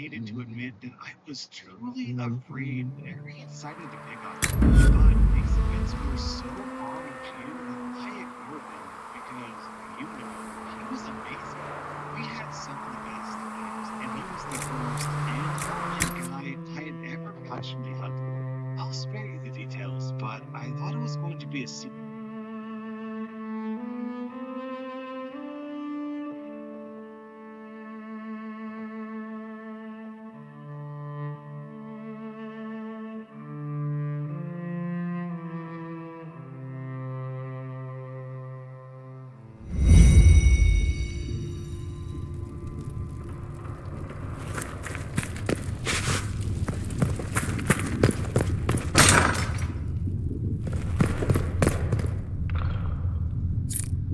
hated to admit that I was truly afraid, very excited to pick on him, but these events were so far and few that I ignored them because, you know, he was amazing. We had some of the best times, and he was the first and only guy I had ever passionately hugged. I'll spare you the details, but I thought it was going to be a secret.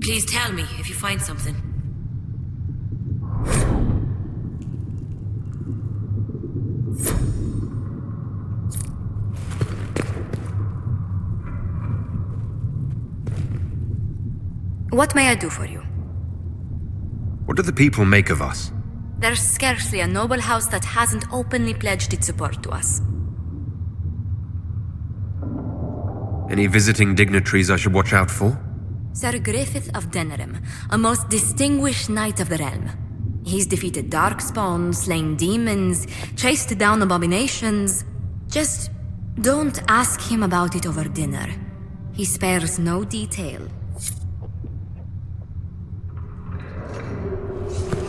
Please tell me if you find something. What may I do for you? What do the people make of us? There's scarcely a noble house that hasn't openly pledged its support to us. Any visiting dignitaries I should watch out for? Sir Griffith of Denerim, a most distinguished knight of the realm. He's defeated darkspawn, slain demons, chased down abominations. Just don't ask him about it over dinner. He spares no detail.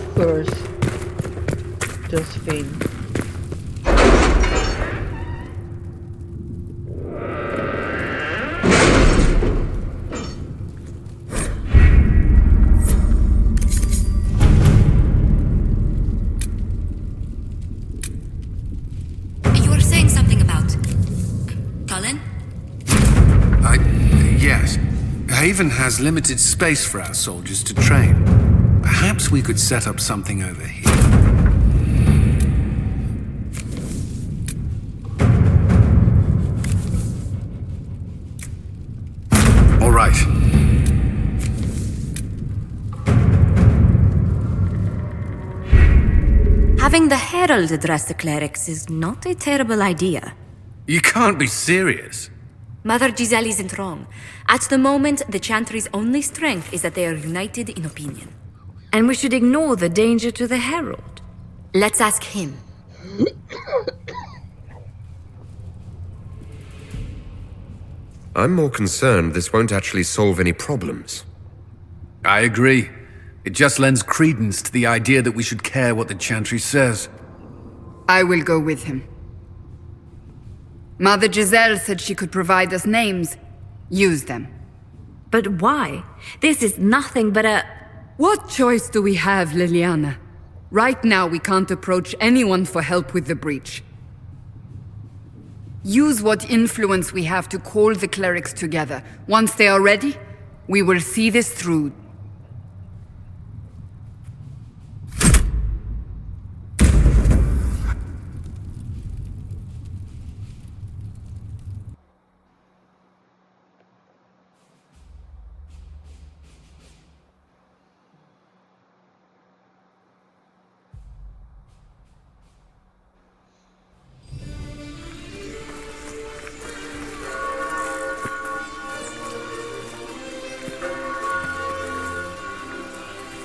Of course. Josephine. You were saying something about... Cullen? Yes. Haven has limited space for our soldiers to train. Perhaps we could set up something over here. All right. Having the Herald address the clerics is not a terrible idea. You can't be serious. Mother Giselle isn't wrong. At the moment, the Chantry's only strength is that they are united in opinion. And we should ignore the danger to the Herald. Let's ask him. I'm more concerned this won't actually solve any problems. I agree. It just lends credence to the idea that we should care what the Chantry says. I will go with him. Mother Giselle said she could provide us names. Use them. But why? This is nothing but a... What choice do we have, Liliana? Right now we can't approach anyone for help with the breach. Use what influence we have to call the clerics together. Once they are ready, we will see this through.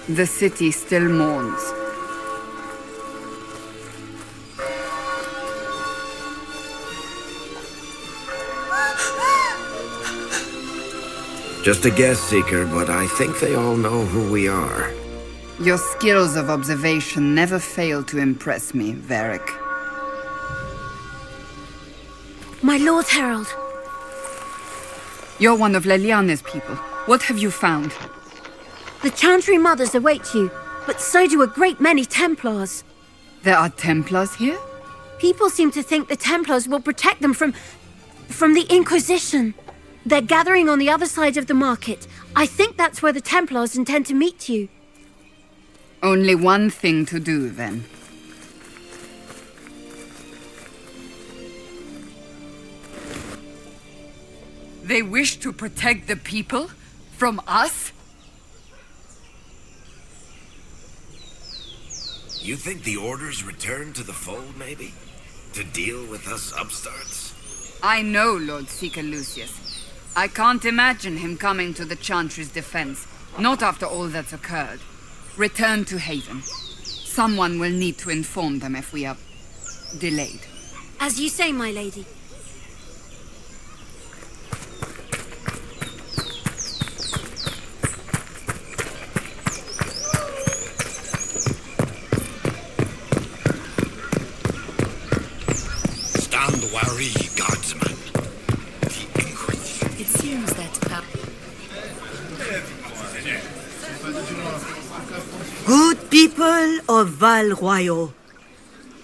The city still mourns. Just a guess, Seeker, but I think they all know who we are. Your skills of observation never fail to impress me, Varric. My Lord Herald. You're one of Leliana's people. What have you found? The Chantry mothers await you, but so do a great many Templars. There are Templars here? People seem to think the Templars will protect them from the Inquisition. They're gathering on the other side of the market. I think that's where the Templars intend to meet you. Only one thing to do, then. They wish to protect the people? From us? You think the Order's returned to the fold, maybe? To deal with us upstarts? I know Lord Seeker Lucius. I can't imagine him coming to the Chantry's defense, not after all that's occurred. Return to Haven. Someone will need to inform them if we are delayed. As you say, my lady. Stand wary, guardsman. The Inquisition. It seems that Good people of Val Royal,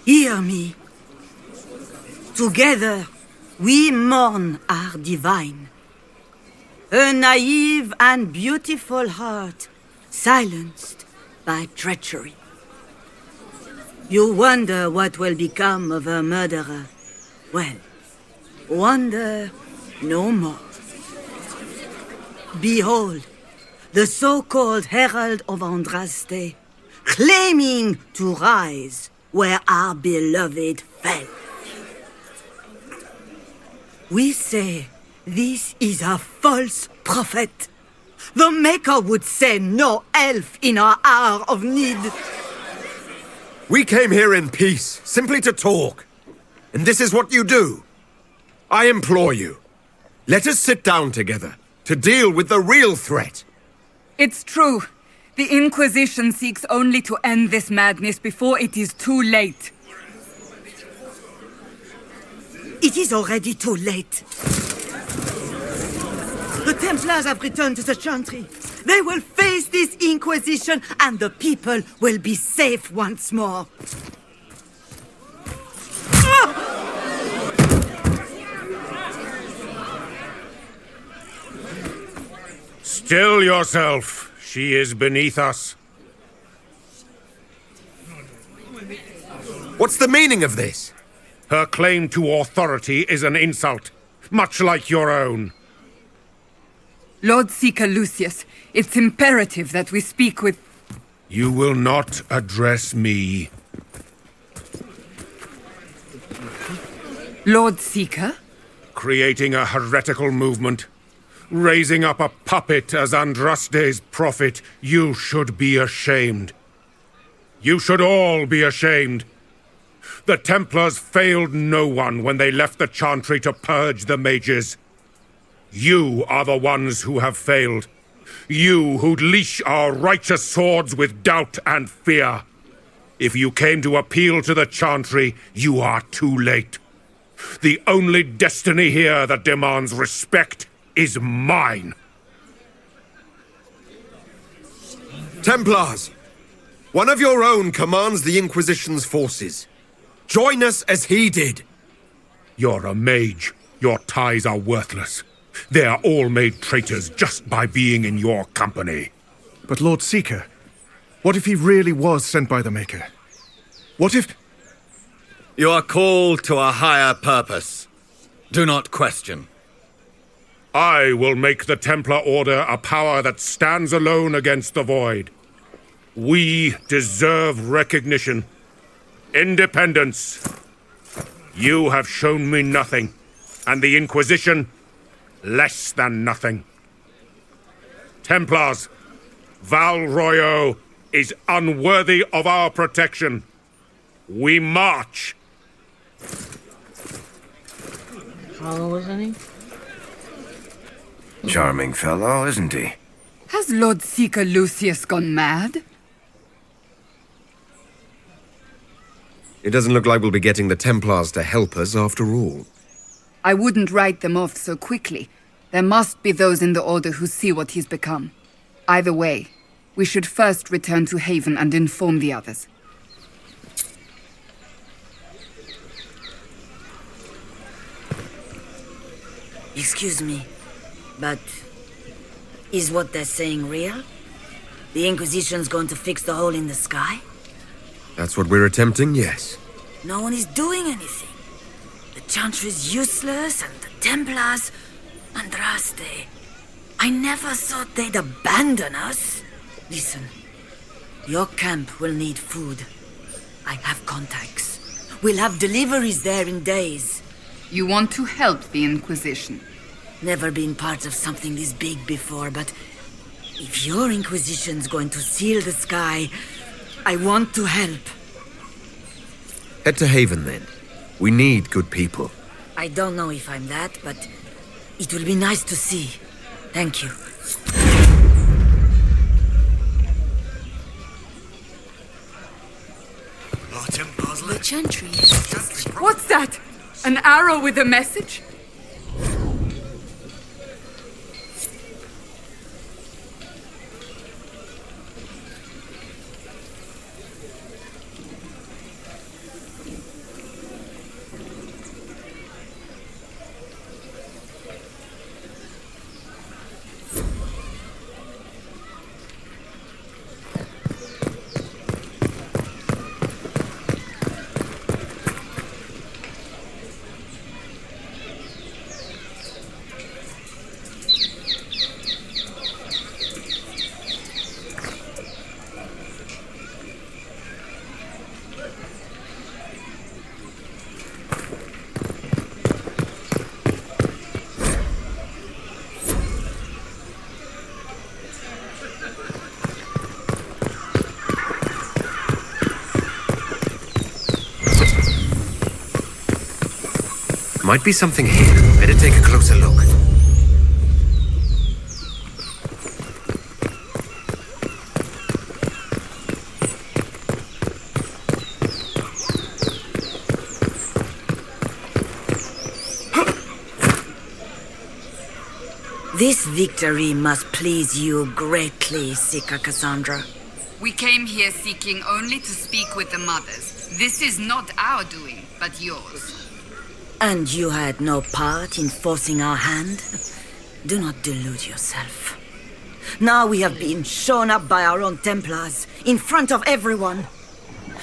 hear me. Together, we mourn our divine. A naive and beautiful heart, silenced by treachery. You wonder what will become of a murderer. Well, wonder no more. Behold, the so-called Herald of Andraste, claiming to rise where our beloved fell. We say this is a false prophet. The Maker would send no elf in our hour of need. We came here in peace, simply to talk. And this is what you do. I implore you, let us sit down together to deal with the real threat. It's true. The Inquisition seeks only to end this madness before it is too late. It is already too late. The Templars have returned to the Chantry. They will face this Inquisition, and the people will be safe once more. Still yourself. She is beneath us. What's the meaning of this? Her claim to authority is an insult, much like your own. Lord Seeker Lucius, it's imperative that we speak with... You will not address me. Lord Seeker? Creating a heretical movement. Raising up a puppet as Andraste's prophet. You should be ashamed. You should all be ashamed. The Templars failed no one when they left the Chantry to purge the mages. You are the ones who have failed. You who'd leash our righteous swords with doubt and fear. If you came to appeal to the Chantry, you are too late. The only destiny here that demands respect is mine. Templars! One of your own commands the Inquisition's forces. Join us as he did. You're a mage. Your ties are worthless. They are all made traitors just by being in your company. But Lord Seeker, what if he really was sent by the Maker? What if... You are called to a higher purpose. Do not question. I will make the Templar Order a power that stands alone against the Void. We deserve recognition. Independence. You have shown me nothing, and the Inquisition, less than nothing. Templars, Val Royo is unworthy of our protection. We march. How old wasn't he? Charming fellow, isn't he? Has Lord Seeker Lucius gone mad? It doesn't look like we'll be getting the Templars to help us after all. I wouldn't write them off so quickly. There must be those in the Order who see what he's become. Either way, we should first return to Haven and inform the others. Excuse me, but is what they're saying real? The Inquisition's going to fix the hole in the sky? That's what we're attempting, yes. No one is doing anything. The Chantry's useless, and the Templars... Andraste... I never thought they'd abandon us. Listen, your camp will need food. I have contacts. We'll have deliveries there in days. You want to help the Inquisition? Never been part of something this big before, but if your Inquisition's going to seal the sky, I want to help. Head to Haven, then. We need good people. I don't know if I'm that, but it will be nice to see. Thank you. The Chantry. What's that? An arrow with a message? Might be something here. Better take a closer look. This victory must please you greatly, Sika Cassandra. We came here seeking only to speak with the mothers. This is not our doing, but yours. And you had no part in forcing our hand? Do not delude yourself. Now we have been shown up by our own Templars, in front of everyone.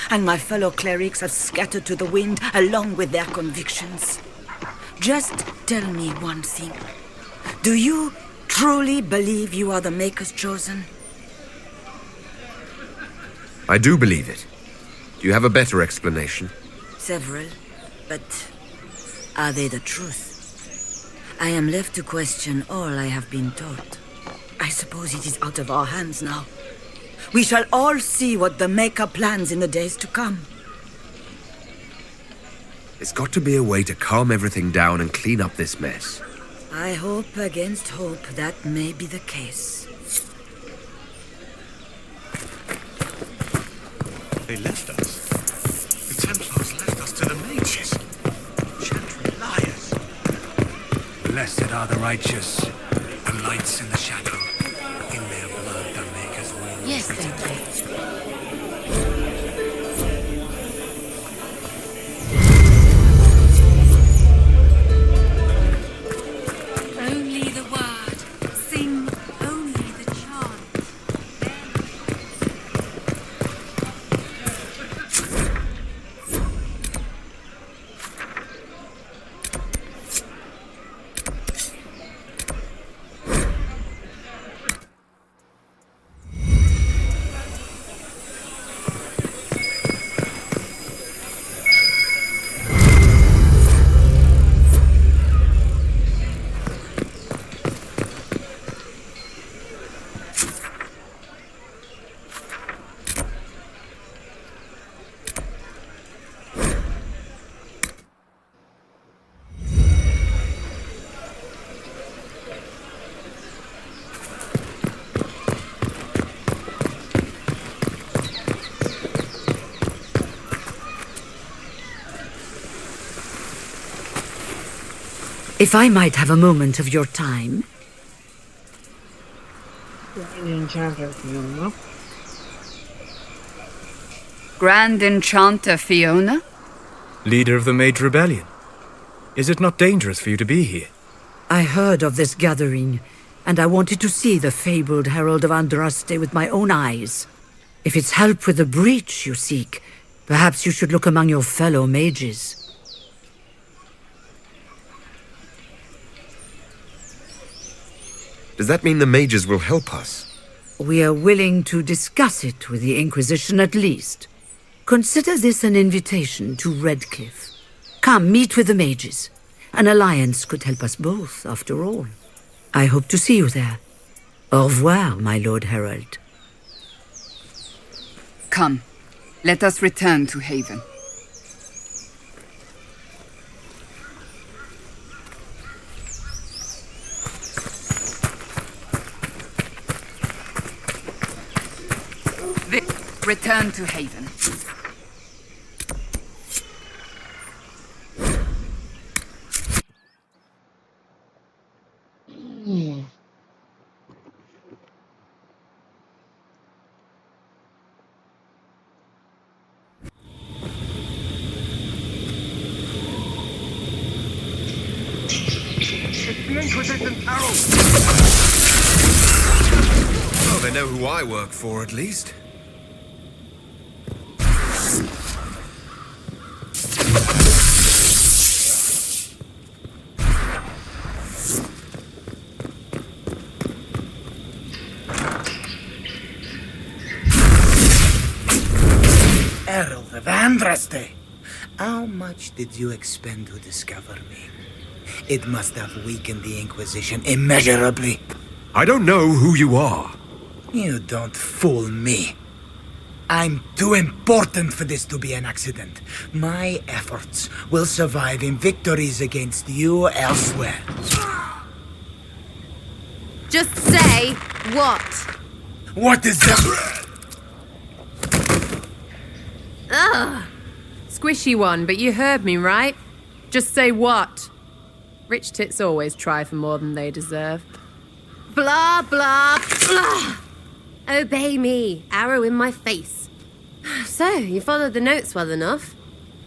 And my fellow clerics have scattered to the wind along with their convictions. Just tell me one thing. Do you truly believe you are the Maker's chosen? I do believe it. Do you have a better explanation? Several, but are they the truth? I am left to question all I have been taught. I suppose it is out of our hands now. We shall all see what the Maker plans in the days to come. There's got to be a way to calm everything down and clean up this mess. I hope against hope that may be the case. They left us. The Templars left us to the mages. Chantry liars. Blessed are the righteous, the lights in the shadow. In their blood, the Maker's will. Yes, thank you. Only the word. Sing only the charm. If I might have a moment of your time. Enchanter Fiona. Grand Enchanter Fiona? Leader of the Mage Rebellion. Is it not dangerous for you to be here? I heard of this gathering, and I wanted to see the fabled Herald of Andraste with my own eyes. If it's help with the breach you seek, perhaps you should look among your fellow mages. Does that mean the mages will help us? We are willing to discuss it with the Inquisition at least. Consider this an invitation to Redcliffe. Come, meet with the mages. An alliance could help us both, after all. I hope to see you there. Au revoir, my Lord Herald. Come, let us return to Haven. Return to Haven. It's the Inquisition, Harold! Well, they know who I work for, at least. Herald of Andraste, how much did you expend to discover me? It must have weakened the Inquisition immeasurably. I don't know who you are. You don't fool me. I'm too important for this to be an accident. My efforts will survive in victories against you elsewhere. Just say what? What is that? Ugh. Squishy one, but you heard me, right? Just say what? Rich tits always try for more than they deserve. Blah, blah, blah. Obey me, arrow in my face. So, you followed the notes well enough.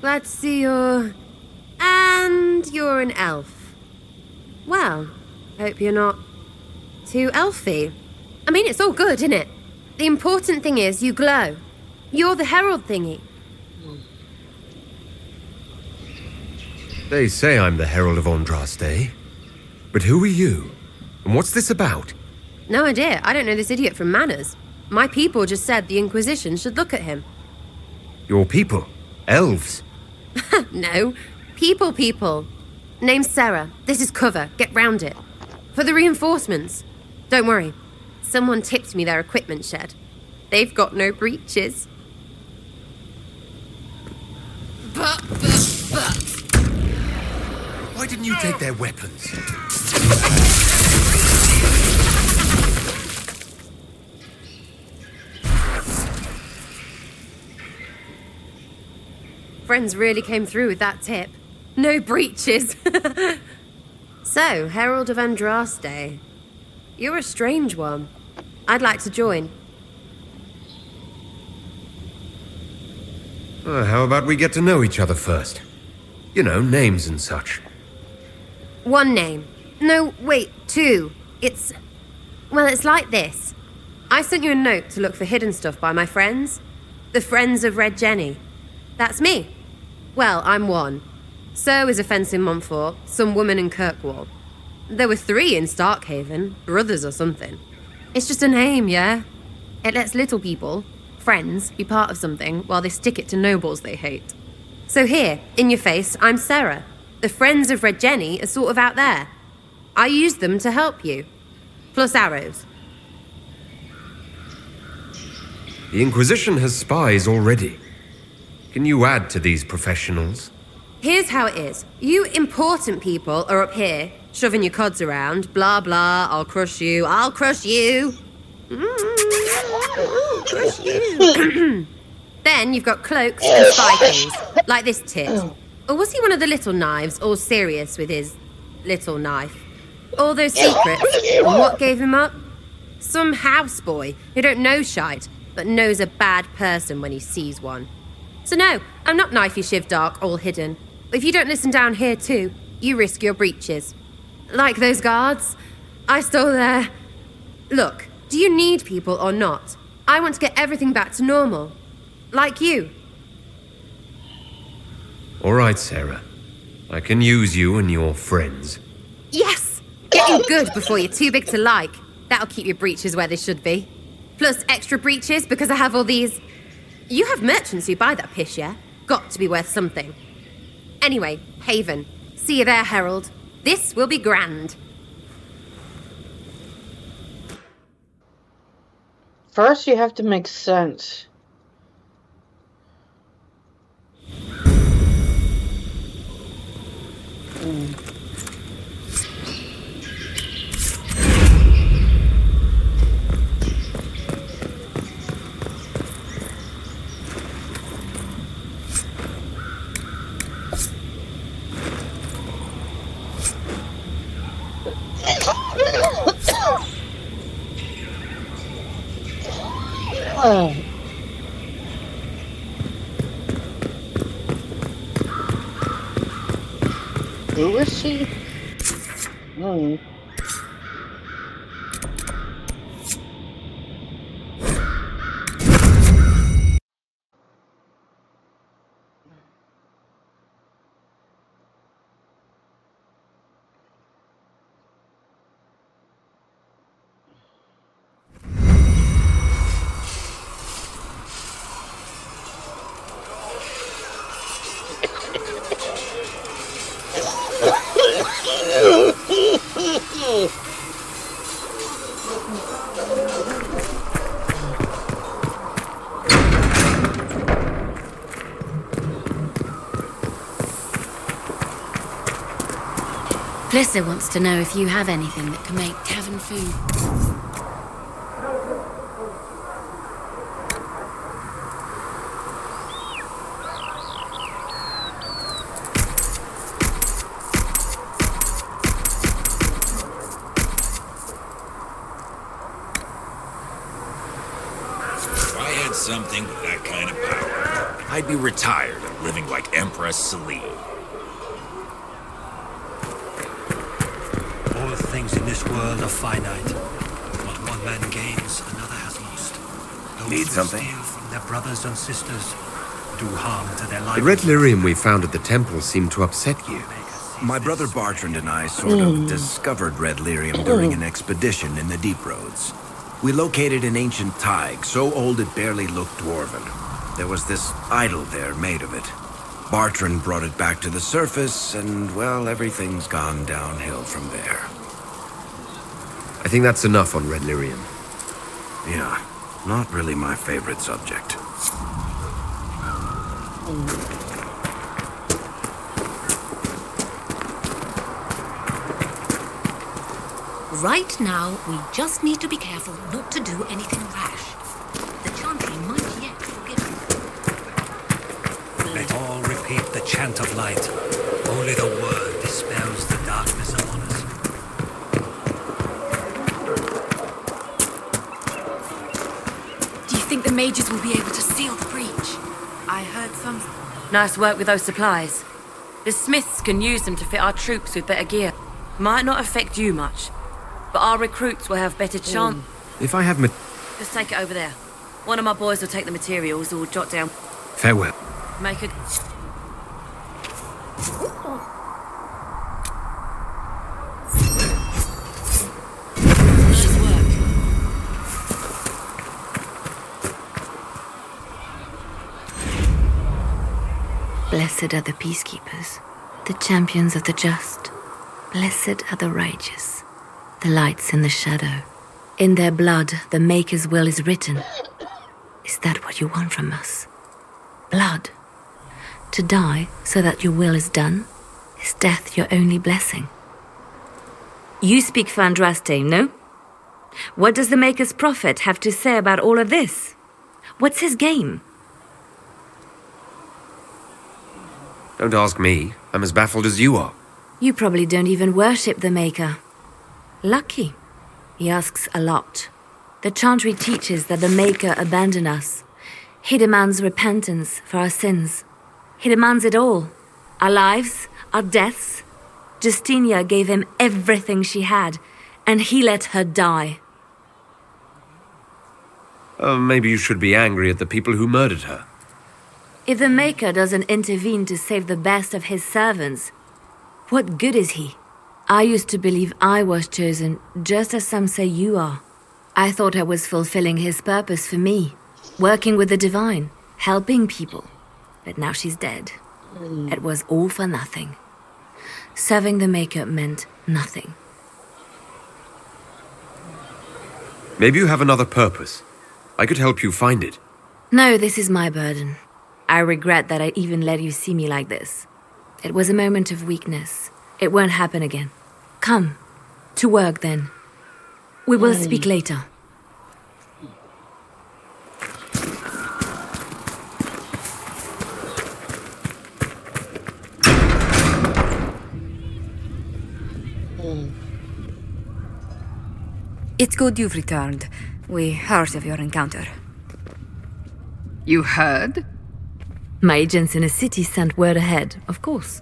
Glad to see you're... And you're an elf. Well, hope you're not too elfy. I mean, it's all good, isn't it? The important thing is you glow. You're the herald thingy. They say I'm the Herald of Andraste. But who are you? And what's this about? No idea. I don't know this idiot from Manners. My people just said the Inquisition should look at him. Your people? Elves? No. People. Name's Sarah. This is cover. Get round it. For the reinforcements. Don't worry. Someone tipped me their equipment shed. They've got no breaches. But. Why didn't you take their weapons? Friends really came through with that tip. No breaches. So, Herald of Andraste. You're a strange one. I'd like to join. How about we get to know each other first? You know, names and such. One name. No, wait, two. Well, it's like this. I sent you a note to look for hidden stuff by my friends. The Friends of Red Jenny. That's me. Well, I'm one. So is a fence in Montfort, some woman in Kirkwall. There were 3 in Starkhaven, brothers or something. It's just a name, yeah? It lets little people, friends, be part of something while they stick it to nobles they hate. So here, in your face, I'm Sarah. The Friends of Red Jenny are sort of out there. I use them to help you. Plus arrows. The Inquisition has spies already. Can you add to these professionals? Here's how it is. You important people are up here, shoving your cods around. Blah, blah, I'll crush you. Crush you. Then you've got cloaks and spy things, like this tit. Or was he one of the little knives, all serious with his little knife? All those secrets, and what gave him up? Some houseboy who don't know shite, but knows a bad person when he sees one. So no, I'm not knifey shiv dark, all hidden. But if you don't listen down here too, you risk your breeches. Like those guards, I stole their... Look, do you need people or not? I want to get everything back to normal. Like you. All right, Sarah. I can use you and your friends. Yes! Getting good before you're too big to like. That'll keep your breeches where they should be. Plus extra breeches because I have all these... You have merchants who buy that pish, yeah? Got to be worth something. Anyway, Haven. See you there, Herald. This will be grand. First, you have to make sense. Who is she? Plissa wants to know if you have anything that can make tavern food. If I had something with that kind of power, I'd be retired and living like Empress Celine. All things in this world are finite. What one man gains, another has lost. Those Need who something? steal from their brothers and sisters do harm to their lives. The red lyrium we found at the temple seemed to upset you. My brother Bartrand and I sort of discovered red lyrium during an expedition in the deep roads. We located an ancient thaig, so old it barely looked dwarven. There was this idol there made of it. Bartrand brought it back to the surface, and, well, everything's gone downhill from there. I think that's enough on red lyrium. Yeah, not really my favorite subject. Right now, we just need to be careful not to do anything rash. The chantry might yet forgive you. Let all repeat the chant of light. Only the word dispels the darkness upon us. Do you think the mages will be able to seal the breach? I heard some... Nice work with those supplies. The smiths can use them to fit our troops with better gear. Might not affect you much, but our recruits will have better chance. If I have Just take it over there. One of my boys will take the materials or jot down. farewell. Make a... Nice work. Blessed are the peacekeepers, the champions of the just. Blessed are the righteous, the lights in the shadow. In their blood, the Maker's will is written. Is that what you want from us? Blood? To die so that your will is done? Is death your only blessing? You speak Fandraste, no? What does the Maker's prophet have to say about all of this? What's his game? Don't ask me. I'm as baffled as you are. You probably don't even worship the Maker. Lucky. He asks a lot. The Chantry teaches that the Maker abandoned us. He demands repentance for our sins. He demands it all. Our lives, our deaths. Justinia gave him everything she had, and he let her die. Maybe you should be angry at the people who murdered her. If the Maker doesn't intervene to save the best of his servants, what good is he? I used to believe I was chosen, just as some say you are. I thought I was fulfilling his purpose for me, working with the divine. helping people. But now she's dead. It was all for nothing. Serving the Maker meant nothing. Maybe you have another purpose. I could help you find it. No, this is my burden. I regret that I even let you see me like this. It was a moment of weakness. It won't happen again. Come, to work then. We will speak later. It's good you've returned. We heard of your encounter. You heard? My agents in the city sent word ahead, of course.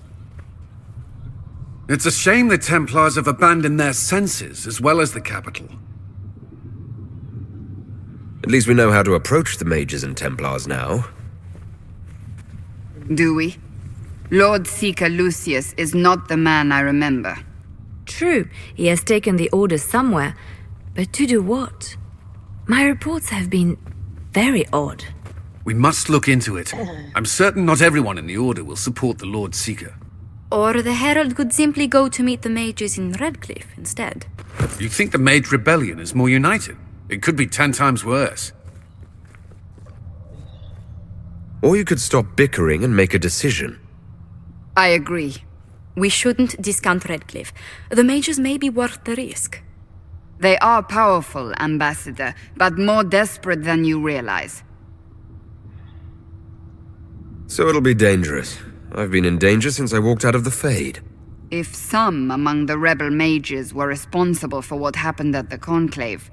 It's a shame the Templars have abandoned their senses as well as the capital. At least we know how to approach the mages and Templars now. Do we? Lord Seeker Lucius is not the man I remember. True, he has taken the orders somewhere, but to do what? My reports have been very odd. We must look into it. I'm certain not everyone in the Order will support the Lord Seeker. Or the Herald could simply go to meet the mages in Redcliffe instead. You think the Mage Rebellion is more united? It could be 10 times worse. Or you could stop bickering and make a decision. I agree. We shouldn't discount Redcliffe. The mages may be worth the risk. They are powerful, Ambassador, but more desperate than you realize. So it'll be dangerous. I've been in danger since I walked out of the Fade. If some among the rebel mages were responsible for what happened at the Conclave...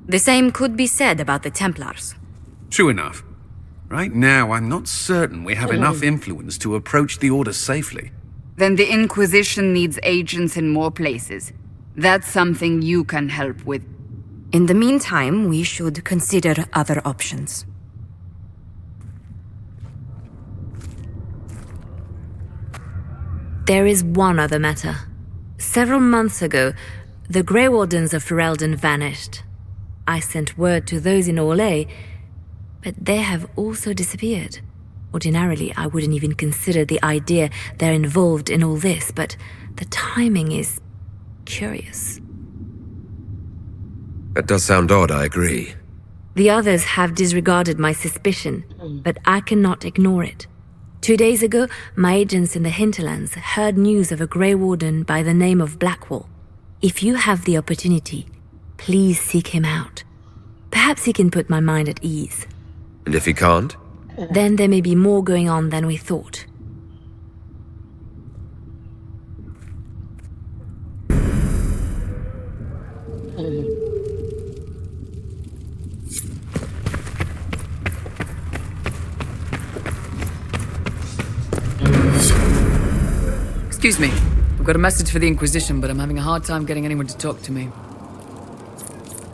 The same could be said about the Templars. True enough. Right now, I'm not certain we have enough influence to approach the Order safely. Then the Inquisition needs agents in more places. That's something you can help with. In the meantime, we should consider other options. There is one other matter. Several months ago, the Grey Wardens of Ferelden vanished. I sent word to those in Orlais, but they have also disappeared. Ordinarily, I wouldn't even consider the idea they're involved in all this, but the timing is curious. That does sound odd, I agree. The others have disregarded my suspicion, but I cannot ignore it. 2 days ago, my agents in the hinterlands heard news of a Grey Warden by the name of Blackwall. If you have the opportunity, please seek him out. Perhaps he can put my mind at ease. And if he can't? Then there may be more going on than we thought. Excuse me. I've got a message for the Inquisition, but I'm having a hard time getting anyone to talk to me.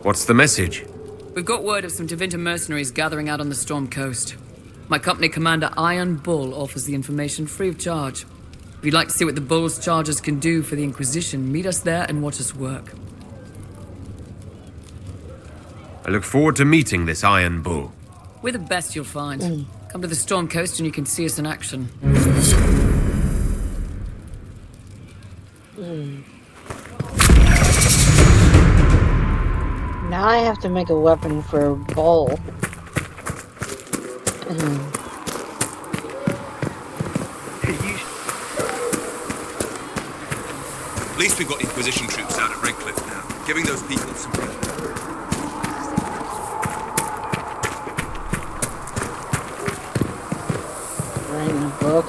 What's the message? We've got word of some Tevinter mercenaries gathering out on the Storm Coast. My company commander, Iron Bull, offers the information free of charge. If you'd like to see what the Bull's charges can do for the Inquisition, meet us there and watch us work. I look forward to meeting this Iron Bull. We're the best you'll find. Come to the Storm Coast and you can see us in action. Now I have to make a weapon for Bull. At least we've got Inquisition troops out at Redcliffe now, giving those people some... Writing a book.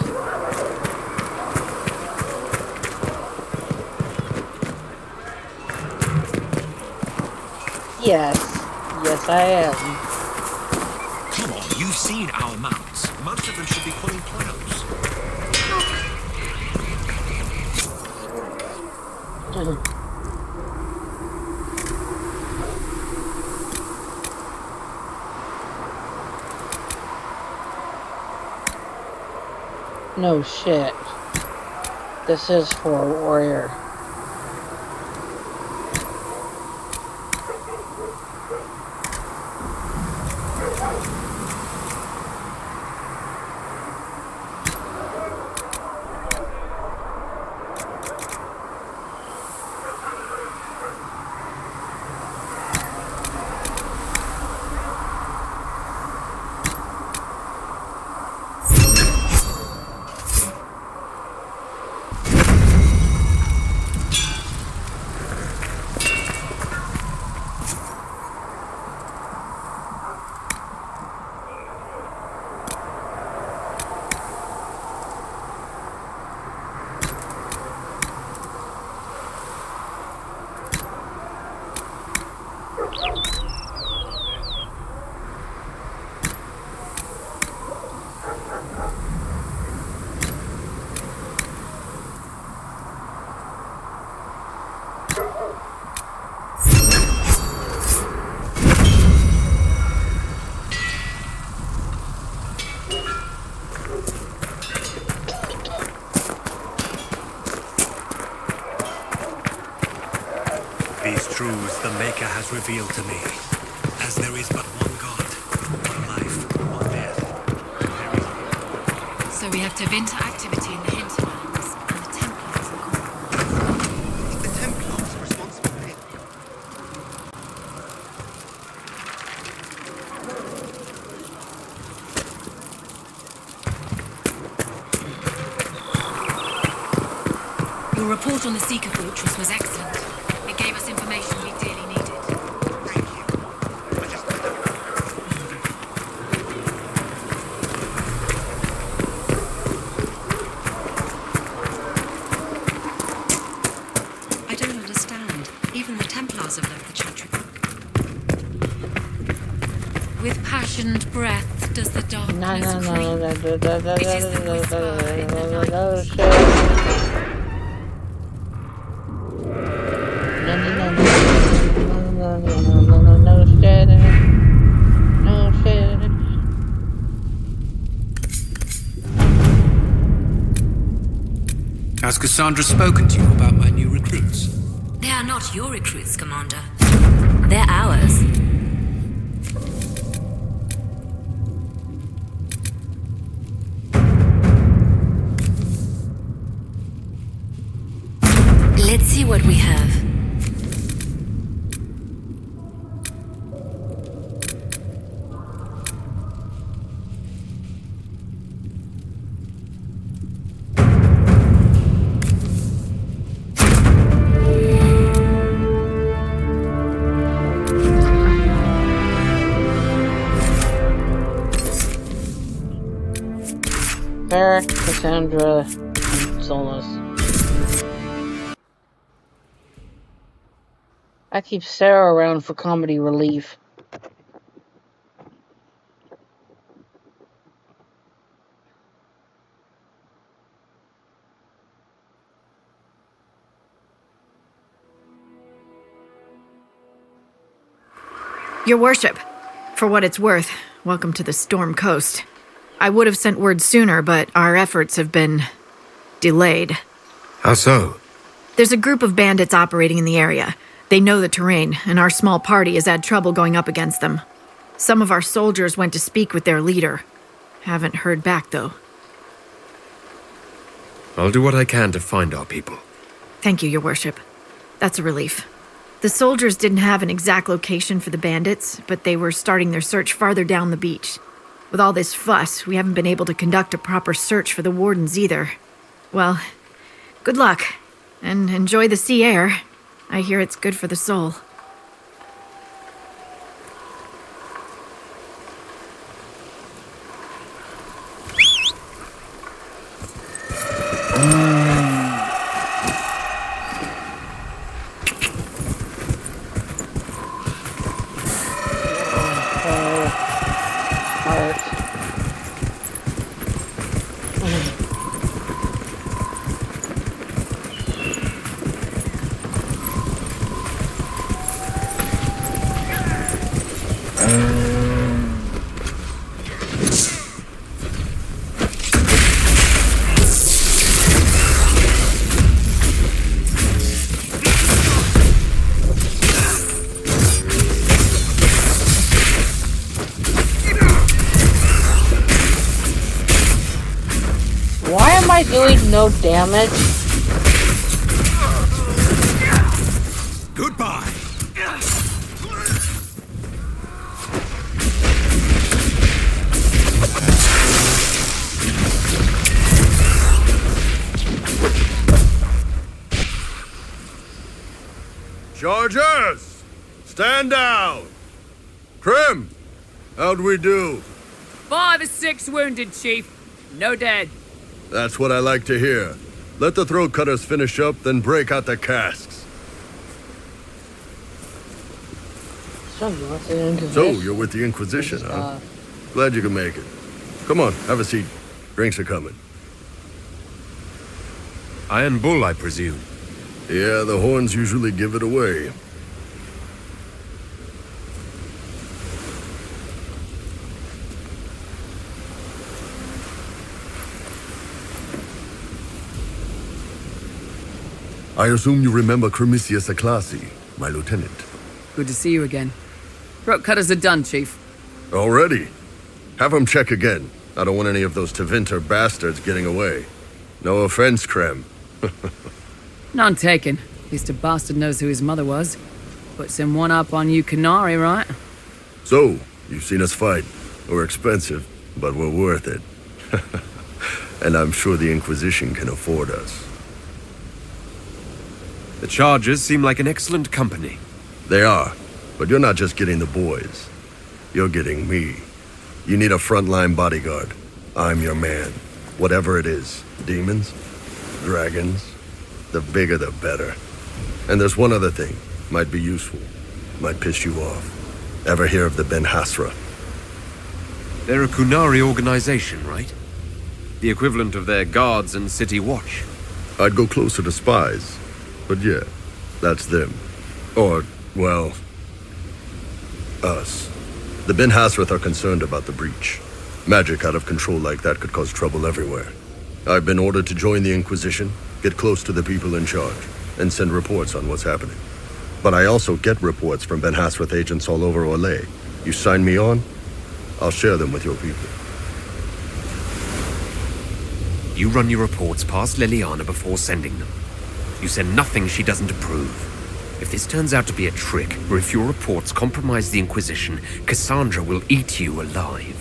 Yes. Yes, I am. Come on, you've seen our mounts. Most of them should be pulling plows. No shit. This is for a warrior. truths the Maker has revealed to me. As there is but one God, one life, one death. So we have Tevinter activity in the hinterlands, and the Templars are gone. The Templars responsible for it. Your report on the Seeker Fortress was excellent. It gave us information we dearly needed. I don't understand. Even the Templars have left the Chantry. With passioned breath does the darkness creep. It is the whisper in the Has Cassandra spoken to you about my new recruits? They are not your recruits, Commander. They're ours. Let's see what we have. Eric, Cassandra, and Solus. I keep Sarah around for comedy relief. Your worship, for what it's worth, welcome to the Storm Coast. I would have sent word sooner, but our efforts have been delayed. How so? There's a group of bandits operating in the area. They know the terrain, and our small party has had trouble going up against them. Some of our soldiers went to speak with their leader. Haven't heard back, though. I'll do what I can to find our people. Thank you, Your Worship. That's a relief. The soldiers didn't have an exact location for the bandits, but they were starting their search farther down the beach. With all this fuss, we haven't been able to conduct a proper search for the wardens either. Well, good luck, and enjoy the sea air. I hear it's good for the soul. Why am I doing no damage? Goodbye. Chargers! Stand down! Prim! How'd we do? 5 or 6 wounded, Chief. No dead. That's what I like to hear. Let the throat cutters finish up, then break out the casks. So you're with the Inquisition? So, you're with the Inquisition, huh? Glad you can make it. Come on, have a seat. Drinks are coming. Iron Bull, I presume. Yeah, the horns usually give it away. I assume you remember Cremisius Aclassi, my lieutenant. Good to see you again. Throat cutters are done, Chief. Already? Have him check again. I don't want any of those Tevinter bastards getting away. No offense, Krem. None taken. At least a bastard knows who his mother was. Puts him one up on you Canary, right? So, you've seen us fight. We're expensive, but we're worth it. And I'm sure the Inquisition can afford us. The Chargers seem like an excellent company. They are, but you're not just getting the boys. You're getting me. You need a frontline bodyguard. I'm your man. Whatever it is. Demons? Dragons? The bigger the better. And there's one other thing. Might be useful. Might piss you off. Ever hear of the Ben Hasra? They're a Kunari organization, right? The equivalent of their guards and city watch. I'd go closer to spies. But yeah, that's them. Or, well, us. The Ben Hasrath are concerned about the breach. Magic out of control like that could cause trouble everywhere. I've been ordered to join the Inquisition, get close to the people in charge, and send reports on what's happening. But I also get reports from Ben Hasrath agents all over Orlais. You sign me on, I'll share them with your people. You run your reports past Liliana before sending them. You send nothing she doesn't approve. If this turns out to be a trick, or if your reports compromise the Inquisition, Cassandra will eat you alive.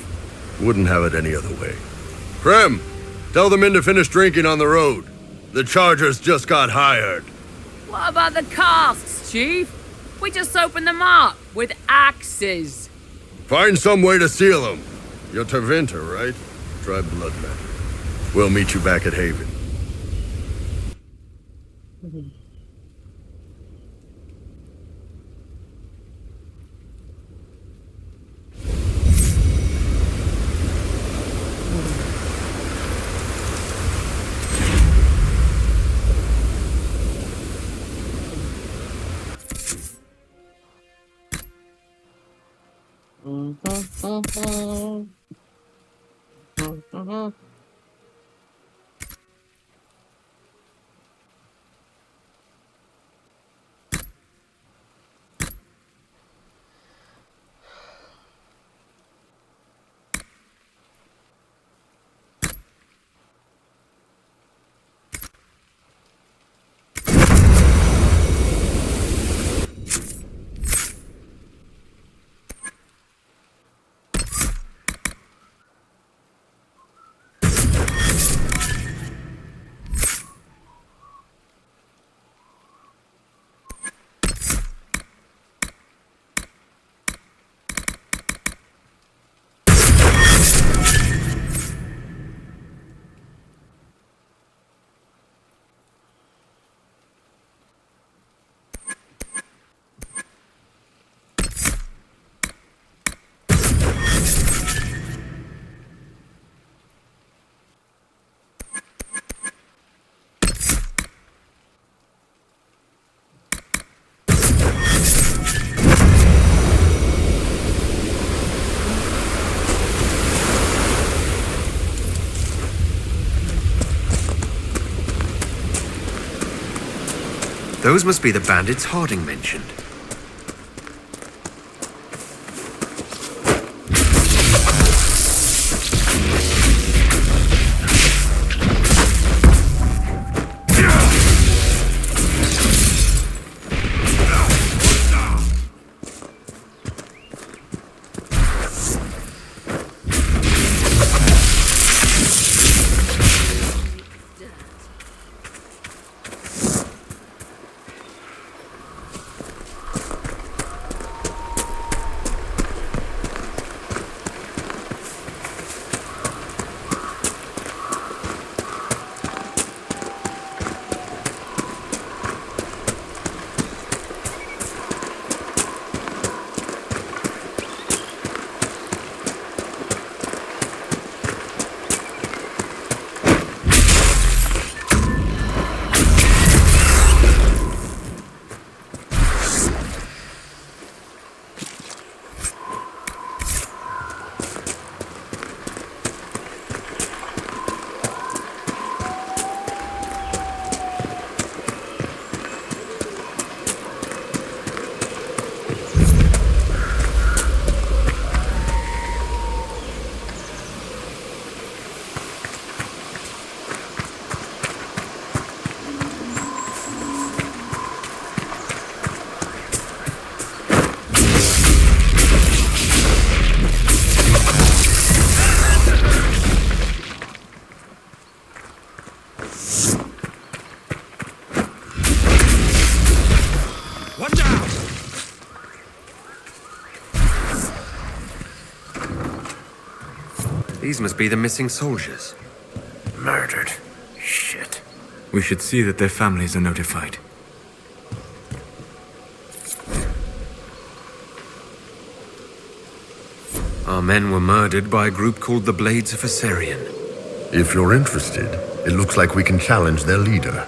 Wouldn't have it any other way. Krem, tell the men to finish drinking on the road. The Chargers just got hired. What about the casks, Chief? We just opened them up with axes. Find some way to seal them. You're Tevinter, right? Try blood magic. We'll meet you back at Haven. Those must be the bandits Harding mentioned. These must be the missing soldiers. Murdered. Shit. We should see that their families are notified. Our men were murdered by a group called the Blades of Assyrian. If you're interested, it looks like we can challenge their leader.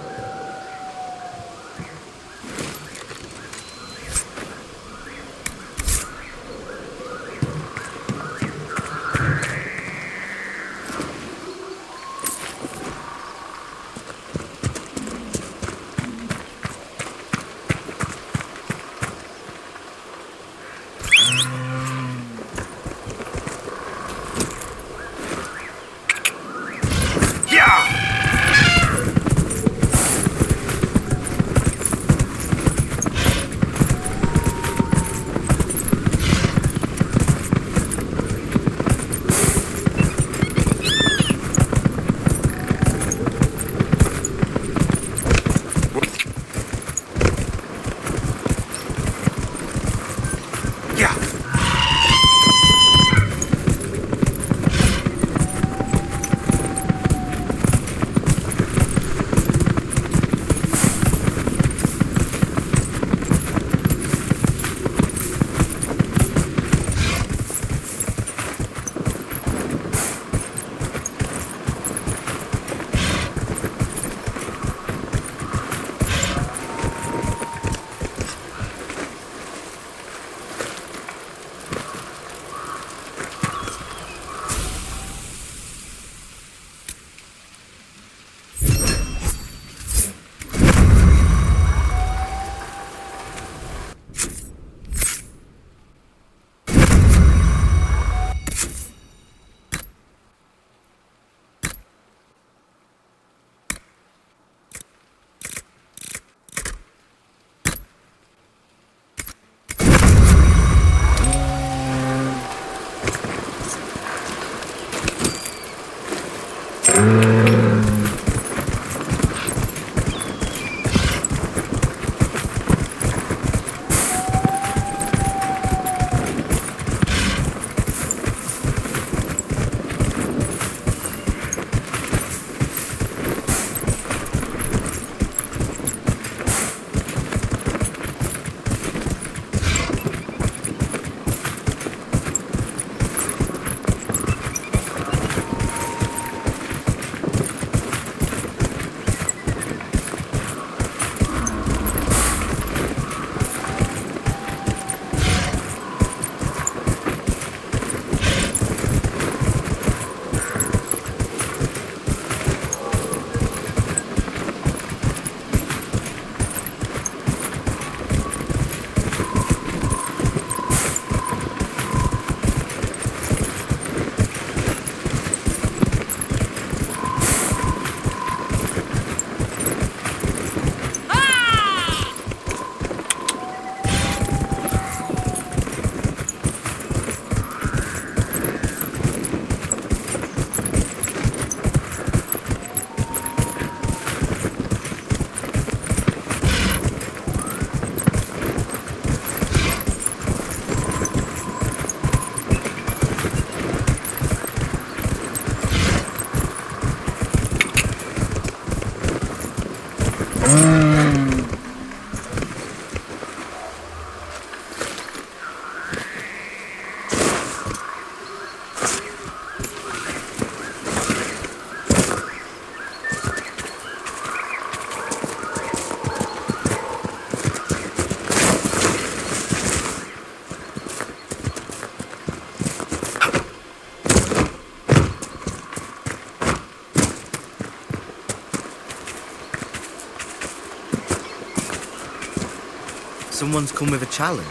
Someone's come with a challenge.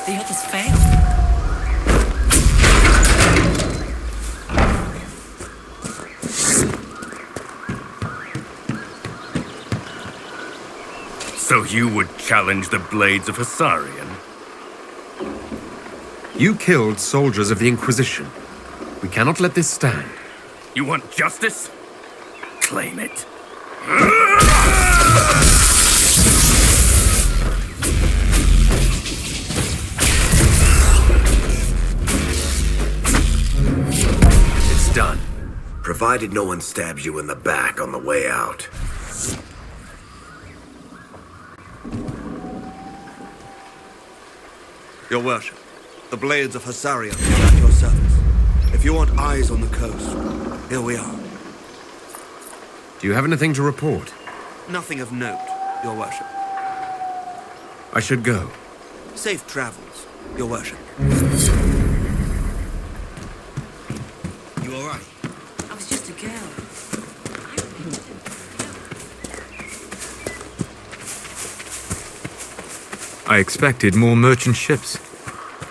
The others failed. So you would challenge the Blades of Assyrian? You killed soldiers of the Inquisition. We cannot let this stand. You want justice? Claim it. It's done. Provided no one stabs you in the back on the way out. Your worship, the blades of Hassarian are at your service. If you want eyes on the coast, here we are. Do you have anything to report? Nothing of note, your worship. I should go. Safe travels, your worship. You all right? I was just a girl. I expected more merchant ships.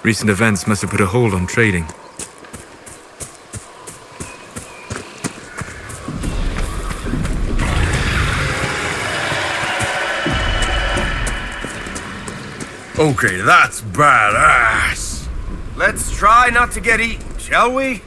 Recent events must have put a hold on trading. Okay, that's badass. Let's try not to get eaten, shall we?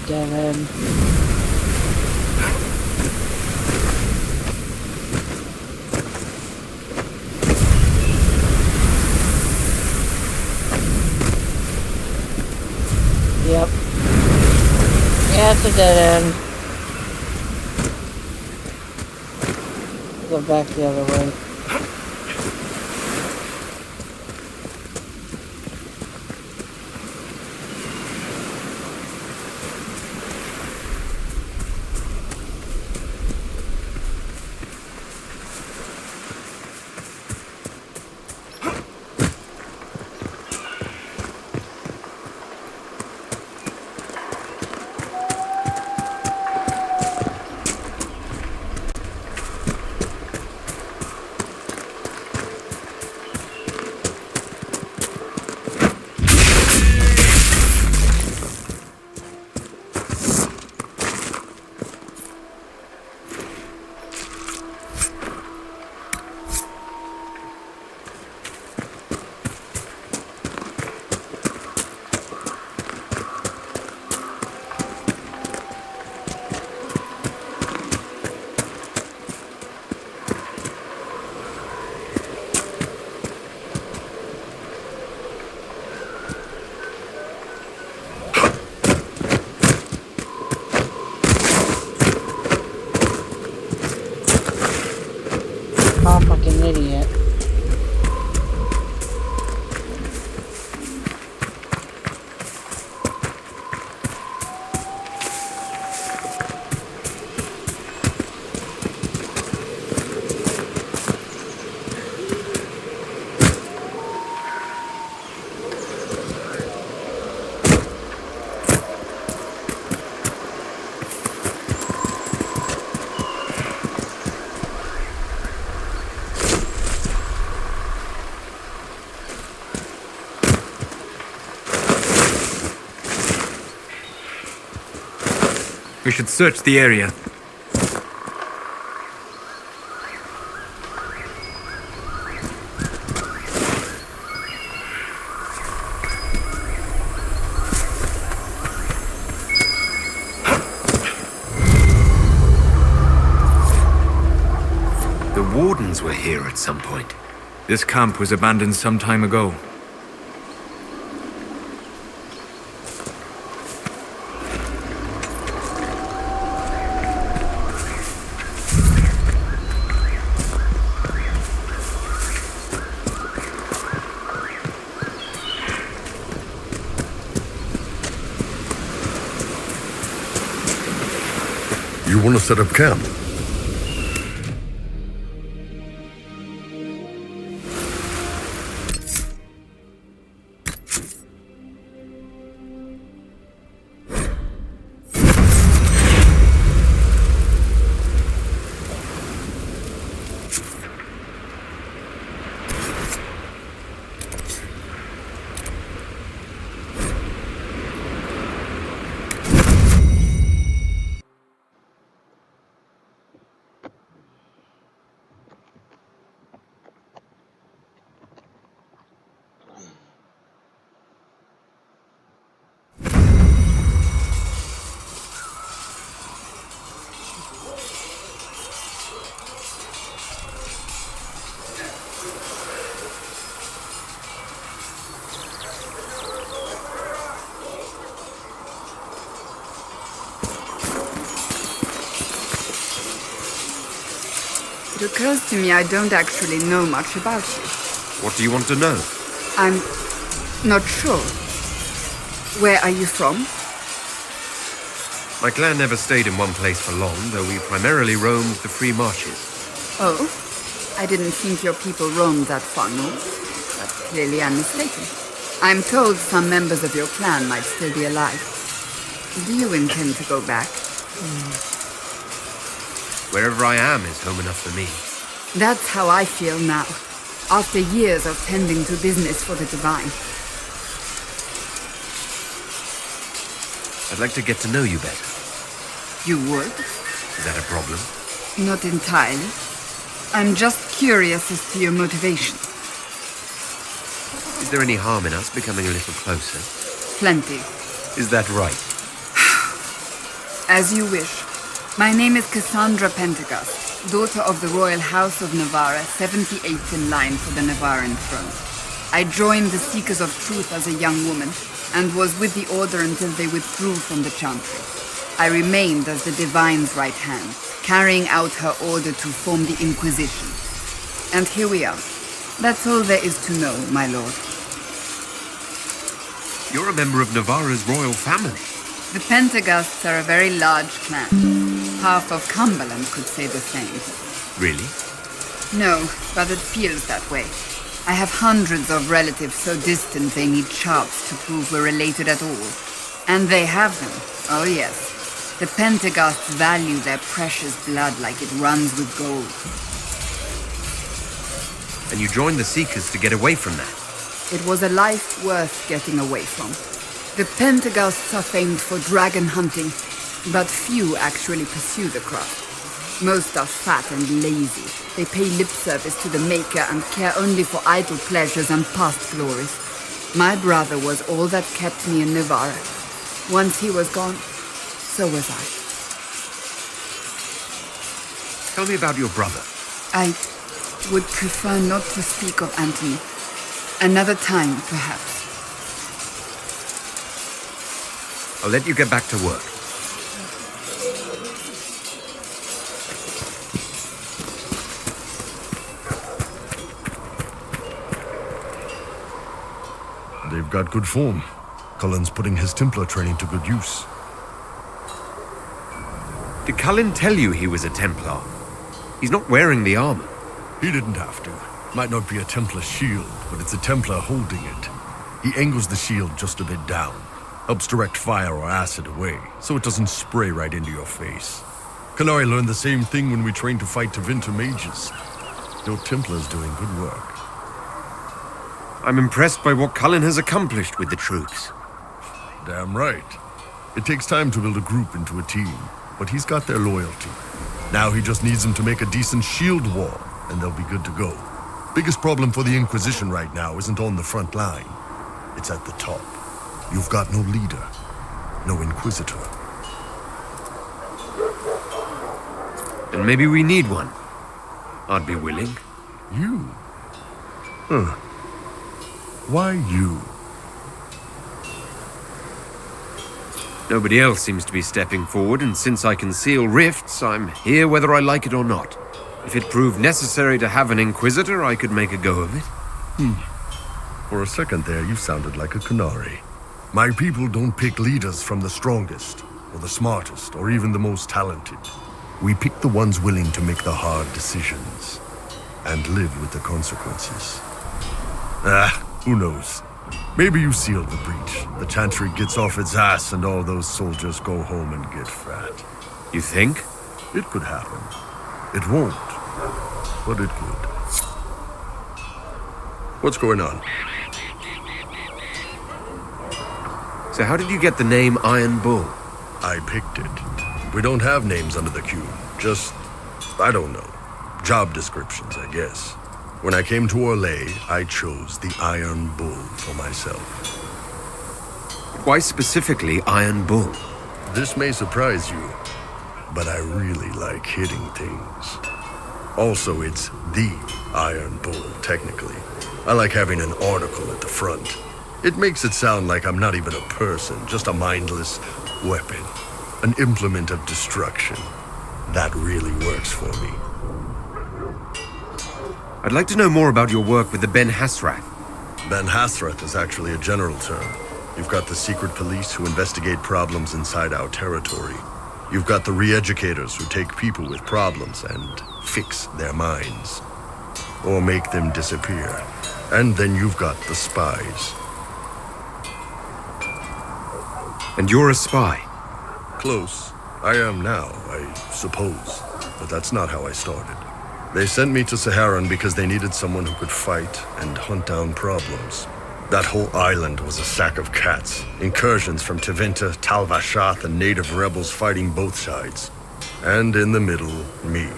Dead end. Yep. Yeah, it's a dead end. Go back the other way. We should search the area. The Wardens were here at some point. This camp was abandoned some time ago. You want to set up camp? It occurs to me I don't actually know much about you. What do you want to know? I'm not sure. Where are you from? My clan never stayed in one place for long, though we primarily roamed the free marshes. Oh, I didn't think your people roamed that far north. But clearly I'm mistaken. I'm told some members of your clan might still be alive. Do you intend to go back? Wherever I am is home enough for me. That's how I feel now, after years of tending to business for the divine. I'd like to get to know you better. You would? Is that a problem? Not entirely. I'm just curious as to your motivation. Is there any harm in us becoming a little closer? Plenty. Is that right? As you wish. My name is Cassandra Pentegast, daughter of the Royal House of Navarre, 78th in line for the Navarran throne. I joined the Seekers of Truth as a young woman, and was with the Order until they withdrew from the Chantry. I remained as the Divine's right hand, carrying out her order to form the Inquisition. And here we are. That's all there is to know, my lord. You're a member of Navarre's royal family. The Pentegasts are a very large clan. Half of Cumberland could say the same. Really? No, but it feels that way. I have hundreds of relatives so distant they need charts to prove we're related at all. And they have them. Oh yes. The Pentegasts value their precious blood like it runs with gold. And you joined the Seekers to get away from that? It was a life worth getting away from. The Pentegasts are famed for dragon hunting, but few actually pursue the craft. Most are fat and lazy. They pay lip service to the Maker and care only for idle pleasures and past glories. My brother was all that kept me in Navarre. Once he was gone, so was I. Tell me about your brother. I would prefer not to speak of Anthony. Another time, perhaps. I'll let you get back to work. They've got good form. Cullen's putting his Templar training to good use. Did Cullen tell you he was a Templar? He's not wearing the armor. He didn't have to. Might not be a Templar shield, but it's a Templar holding it. He angles the shield just a bit down. Helps direct fire or acid away, so it doesn't spray right into your face. Kanari learned the same thing when we trained to fight Tevinter mages. Your Templar's doing good work. I'm impressed by what Cullen has accomplished with the troops. Damn right. It takes time to build a group into a team, but he's got their loyalty. Now he just needs them to make a decent shield wall, and they'll be good to go. Biggest problem for the Inquisition right now isn't on the front line. It's at the top. You've got no leader, no Inquisitor. And maybe we need one. I'd be willing. You? Huh. Why you? Nobody else seems to be stepping forward, and since I can seal rifts, I'm here whether I like it or not. If it proved necessary to have an Inquisitor, I could make a go of it. For a second there, you sounded like a canary. My people don't pick leaders from the strongest, or the smartest, or even the most talented. We pick the ones willing to make the hard decisions, and live with the consequences. Who knows? Maybe you sealed the breach. The Chantry gets off its ass and all those soldiers go home and get fat. You think? It could happen. It won't, but it could. What's going on? So how did you get the name Iron Bull? I picked it. We don't have names under the cube. Just, I don't know. Job descriptions, I guess. When I came to Orlais, I chose the Iron Bull for myself. Why specifically Iron Bull? This may surprise you, but I really like hitting things. Also, it's the Iron Bull, technically. I like having an article at the front. It makes it sound like I'm not even a person, just a mindless weapon. An implement of destruction. That really works for me. I'd like to know more about your work with the Ben Hasrath. Ben Hasrath is actually a general term. You've got the secret police who investigate problems inside our territory. You've got the re-educators who take people with problems and fix their minds. Or make them disappear. And then you've got the spies. And you're a spy? Close. I am now, I suppose. But that's not how I started. They sent me to Saharan because they needed someone who could fight and hunt down problems. That whole island was a sack of cats. Incursions from Tevinter, Tal Vashath, and native rebels fighting both sides. And in the middle, me,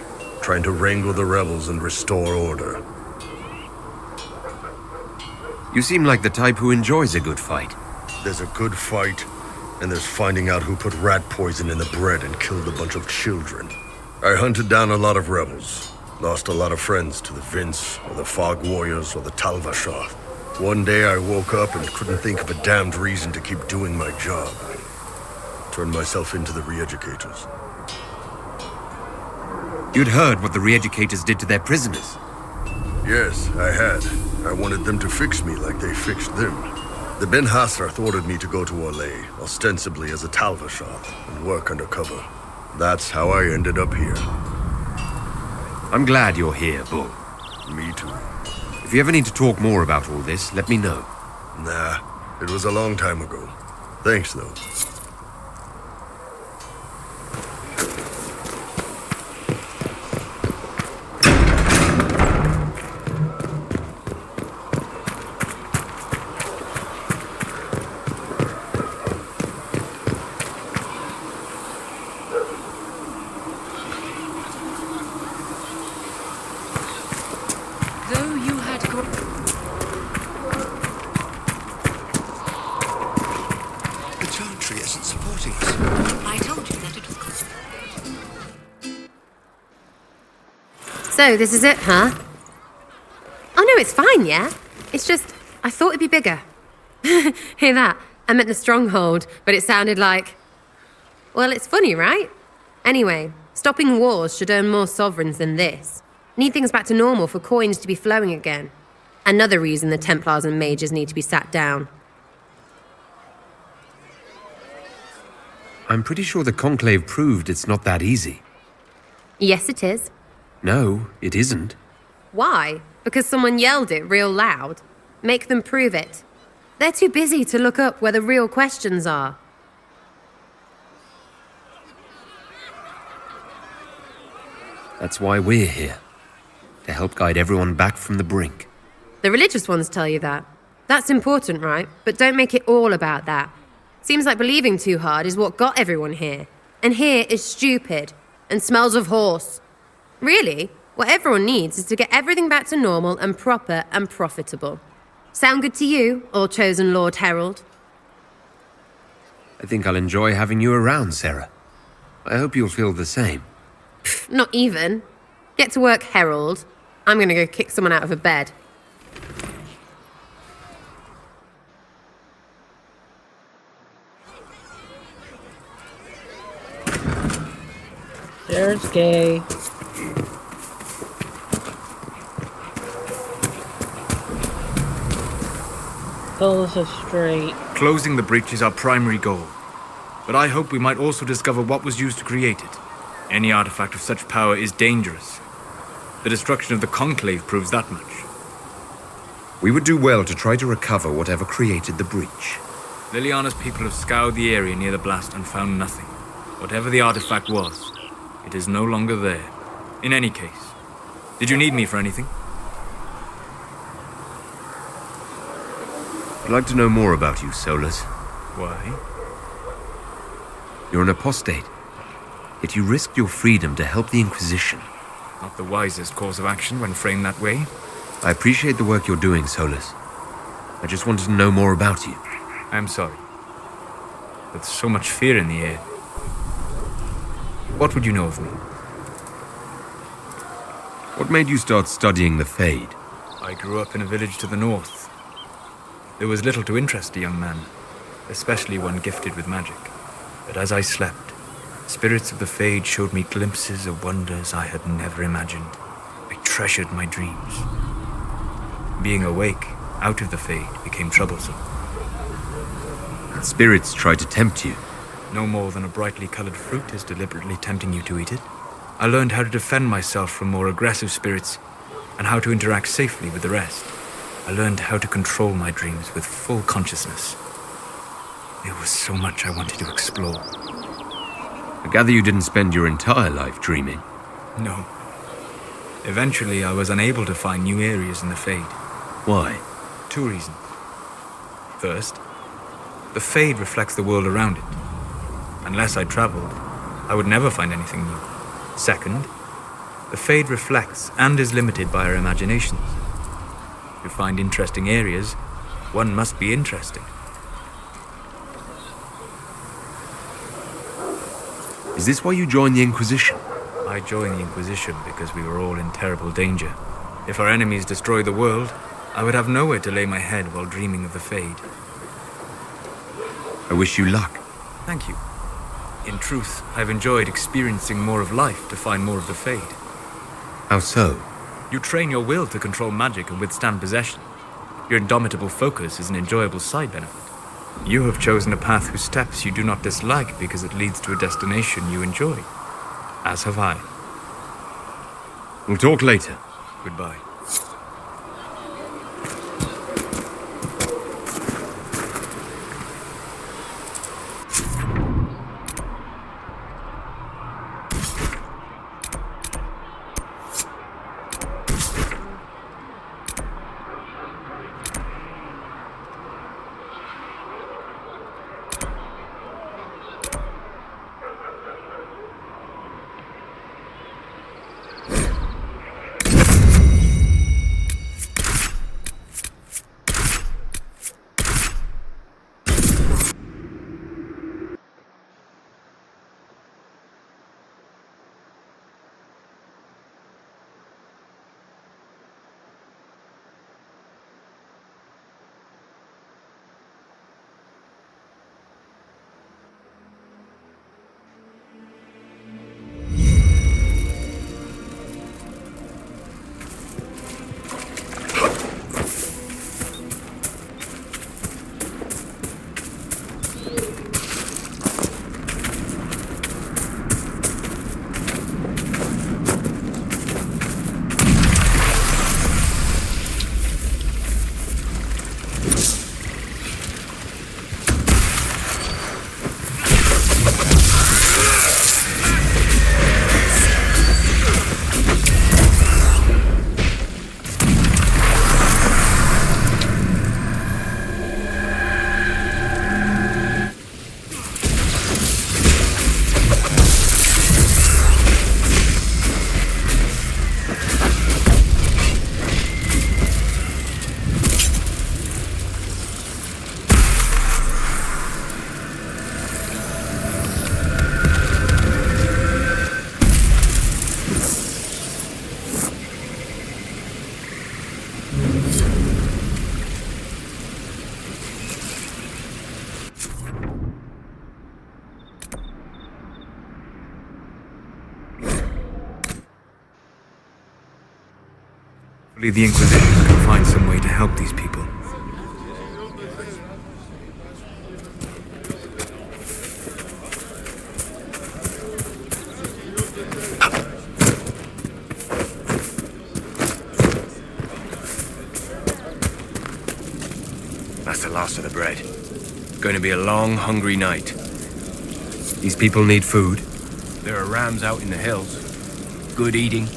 trying to wrangle the rebels and restore order. You seem like the type who enjoys a good fight. There's a good fight, and there's finding out who put rat poison in the bread and killed a bunch of children. I hunted down a lot of rebels. Lost a lot of friends to the Vince, or the Fog Warriors, or the Tal Vashath. One day I woke up and couldn't think of a damned reason to keep doing my job. Turned myself into the re-educators. You'd heard what the re-educators did to their prisoners. Yes, I had. I wanted them to fix me like they fixed them. The Ben Hasrath ordered me to go to Orlais, ostensibly as a Tal Vashath, and work undercover. That's how I ended up here. I'm glad you're here, Bull. Me too. If you ever need to talk more about all this, let me know. Nah, it was a long time ago. Thanks, though. So, this is it, huh? Oh no, it's fine, yeah? It's just, I thought it'd be bigger. Hear that? I meant the stronghold, but it sounded like... Well, it's funny, right? Anyway, stopping wars should earn more sovereigns than this. Need things back to normal for coins to be flowing again. Another reason the Templars and mages need to be sat down. I'm pretty sure the Conclave proved it's not that easy. Yes, it is. No, it isn't. Why? Because someone yelled it real loud? Make them prove it. They're too busy to look up where the real questions are. That's why we're here. To help guide everyone back from the brink. The religious ones tell you that. That's important, right? But don't make it all about that. Seems like believing too hard is what got everyone here. And here is stupid and smells of horse. Really, what everyone needs is to get everything back to normal and proper and profitable. Sound good to you, All Chosen Lord Herald? I think I'll enjoy having you around, Sarah. I hope you'll feel the same. Not even. Get to work, Herald. I'm gonna go kick someone out of a bed. There's gay. Pull us straight. Closing the breach is our primary goal. But I hope we might also discover what was used to create it. Any artifact of such power is dangerous. The destruction of the Conclave proves that much. We would do well to try to recover whatever created the breach. Liliana's people have scoured the area near the blast and found nothing. Whatever the artifact was, it is no longer there. In any case, did you need me for anything? I'd like to know more about you, Solus. Why? You're an apostate, yet you risked your freedom to help the Inquisition. Not the wisest course of action when framed that way. I appreciate the work you're doing, Solus. I just wanted to know more about you. I'm sorry. With so much fear in the air. What would you know of me? What made you start studying the Fade? I grew up in a village to the north. There was little to interest a young man, especially one gifted with magic. But as I slept, spirits of the Fade showed me glimpses of wonders I had never imagined. I treasured my dreams. Being awake, out of the Fade, became troublesome. Spirits try to tempt you. No more than a brightly colored fruit is deliberately tempting you to eat it. I learned how to defend myself from more aggressive spirits and how to interact safely with the rest. I learned how to control my dreams with full consciousness. There was so much I wanted to explore. I gather you didn't spend your entire life dreaming. No. Eventually, I was unable to find new areas in the Fade. Why? 2 reasons. First, the Fade reflects the world around it. Unless I traveled, I would never find anything new. Second, the Fade reflects and is limited by our imaginations. To find interesting areas, one must be interesting. Is this why you joined the Inquisition? I joined the Inquisition because we were all in terrible danger. If our enemies destroyed the world, I would have nowhere to lay my head while dreaming of the Fade. I wish you luck. Thank you. In truth, I've enjoyed experiencing more of life to find more of the Fade. How so? You train your will to control magic and withstand possession. Your indomitable focus is an enjoyable side benefit. You have chosen a path whose steps you do not dislike because it leads to a destination you enjoy. As have I. We'll talk later. Goodbye. Hopefully the Inquisition can find some way to help these people. That's the last of the bread. Going to be a long, hungry night. These people need food. There are rams out in the hills. Good eating,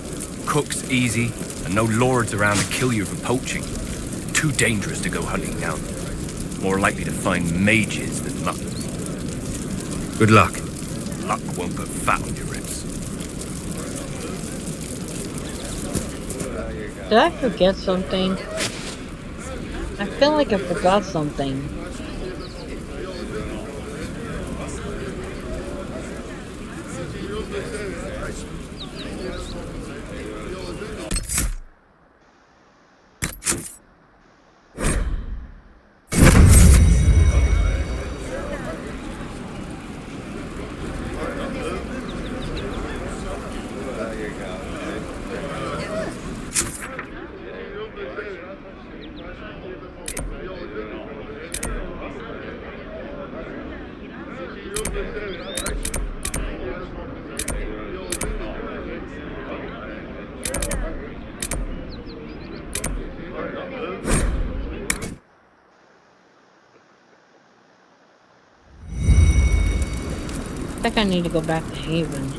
cooks easy, and no lords around to kill you for poaching. Too dangerous to go hunting down. More likely to find mages than mutton. Good luck. Luck won't put fat on your ribs. Did I forget something? I feel like I forgot something. I think I need to go back to Haven.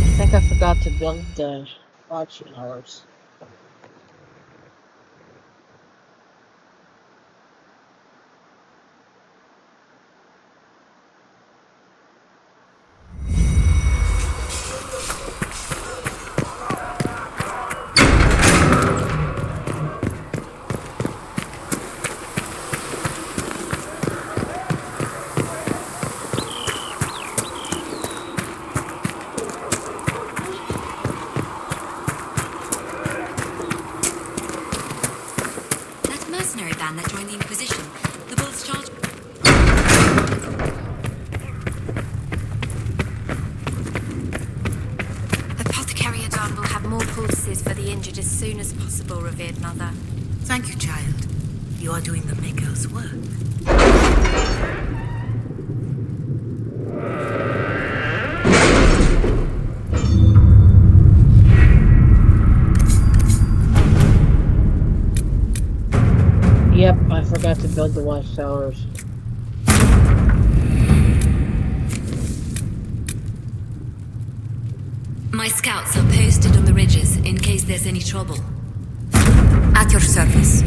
I think I forgot to build the watchtowers. That mercenary band that joined the Inquisition, the Bull's charge. Apothecary Adon will have more poultices for the injured as soon as possible, revered mother. Thank you, child. You are doing the Maker's work. Yep, I forgot to build the watchtowers. My scouts are posted on the ridges in case there's any trouble. At your service.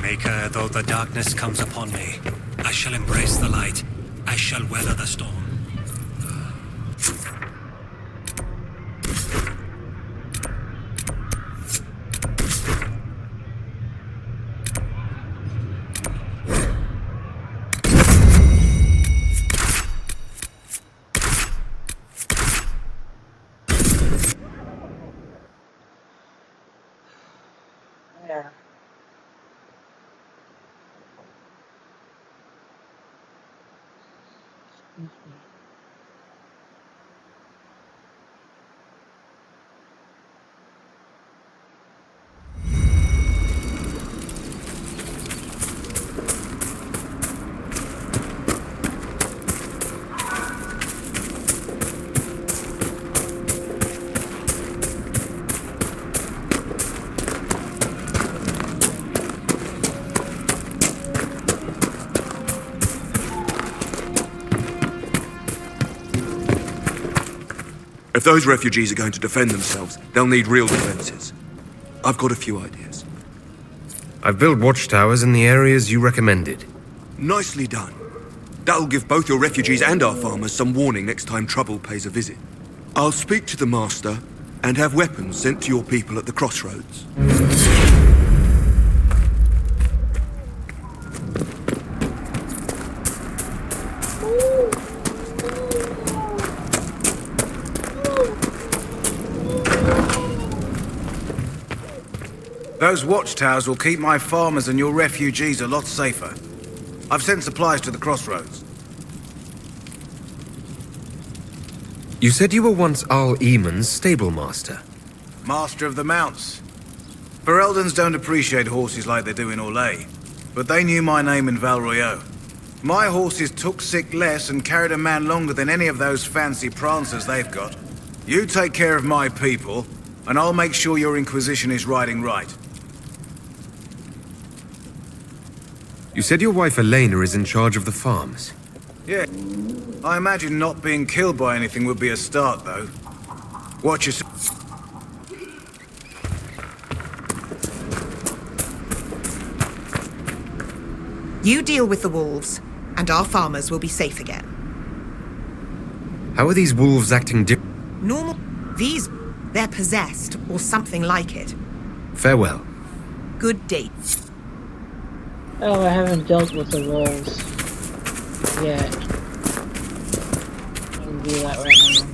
Maker, though the darkness comes upon me, I shall embrace the light. I shall weather the storm. Yeah. Excuse me. those refugees are going to defend themselves, they'll need real defenses. I've got a few ideas. I've built watchtowers in the areas you recommended. Nicely done. That'll give both your refugees and our farmers some warning next time trouble pays a visit. I'll speak to the master and have weapons sent to your people at the crossroads. Those watchtowers will keep my farmers and your refugees a lot safer. I've sent supplies to the crossroads. You said you were once Al Eamon's stable master. Master of the Mounts. Fereldans don't appreciate horses like they do in Orlais, but they knew my name in Val Royeaux. My horses took sick less and carried a man longer than any of those fancy prancers they've got. You take care of my people, and I'll make sure your Inquisition is riding right. You said your wife Elena is in charge of the farms. Yeah. I imagine not being killed by anything would be a start, though. Watch yourself. You deal with the wolves, and our farmers will be safe again. How are these wolves acting different? Normal... they're possessed, or something like it. Farewell. Good day. Oh, I haven't dealt with the wolves yet. I can do that right now.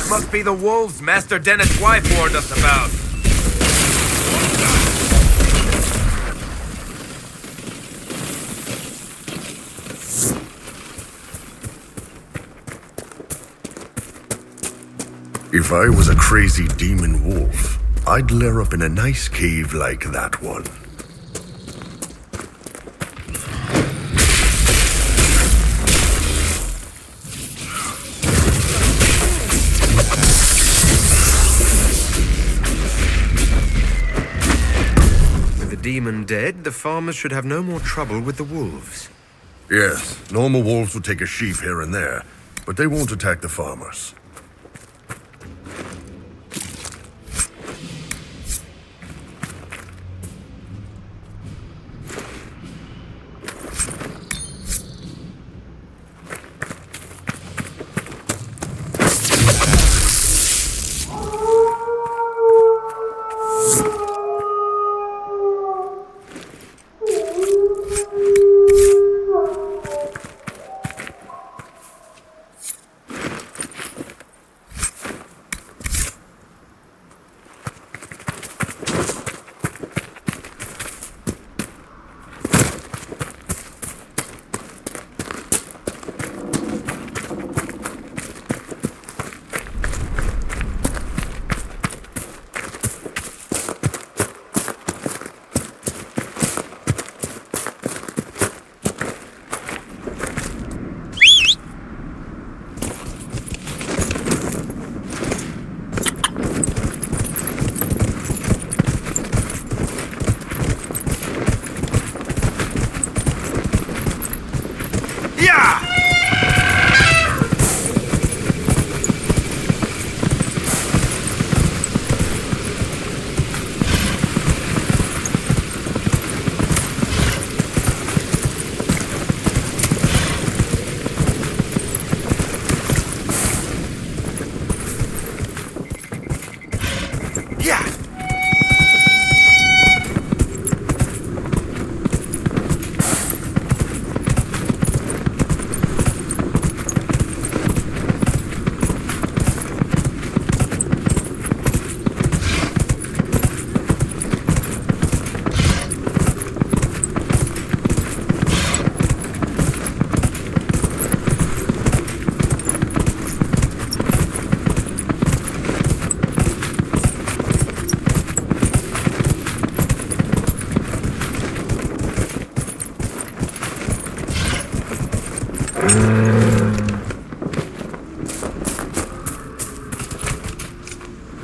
Must be the wolves Master Dennett's wife warned us about. If I was a crazy demon wolf, I'd lair up in a nice cave like that one. Demon dead, the farmers should have no more trouble with the wolves. Yes, normal wolves will take a sheaf here and there, but they won't attack the farmers.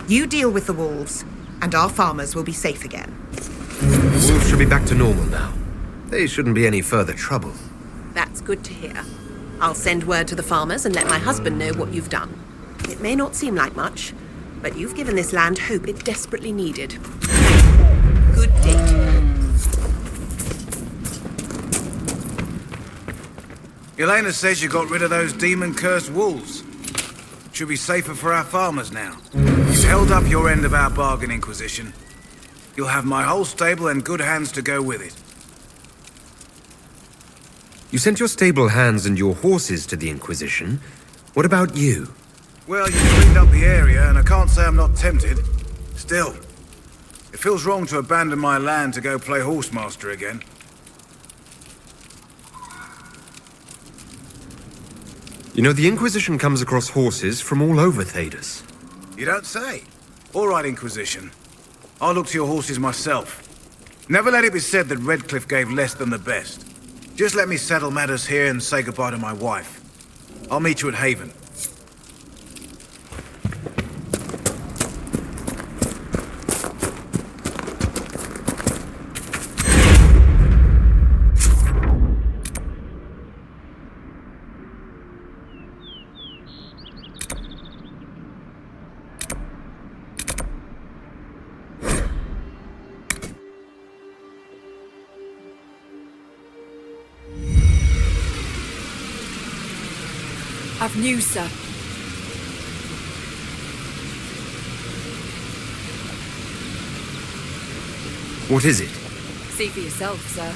You deal with the wolves, and our farmers will be safe again. Wolves should be back to normal now. They shouldn't be any further trouble. That's good to hear. I'll send word to the farmers and let my husband know what you've done. It may not seem like much, but you've given this land hope it desperately needed. Good day. Elena says you got rid of those demon-cursed wolves. Should be safer for our farmers now. You've held up your end of our bargain, Inquisition. You'll have my whole stable and good hands to go with it. You sent your stable hands and your horses to the Inquisition. What about you? Well, you cleaned up the area, and I can't say I'm not tempted. Still, it feels wrong to abandon my land to go play horsemaster again. You know, the Inquisition comes across horses from all over Thedas. You don't say. All right, Inquisition. I'll look to your horses myself. Never let it be said that Redcliffe gave less than the best. Just let me settle matters here and say goodbye to my wife. I'll meet you at Haven. I've news, sir. What is it? See for yourself, sir.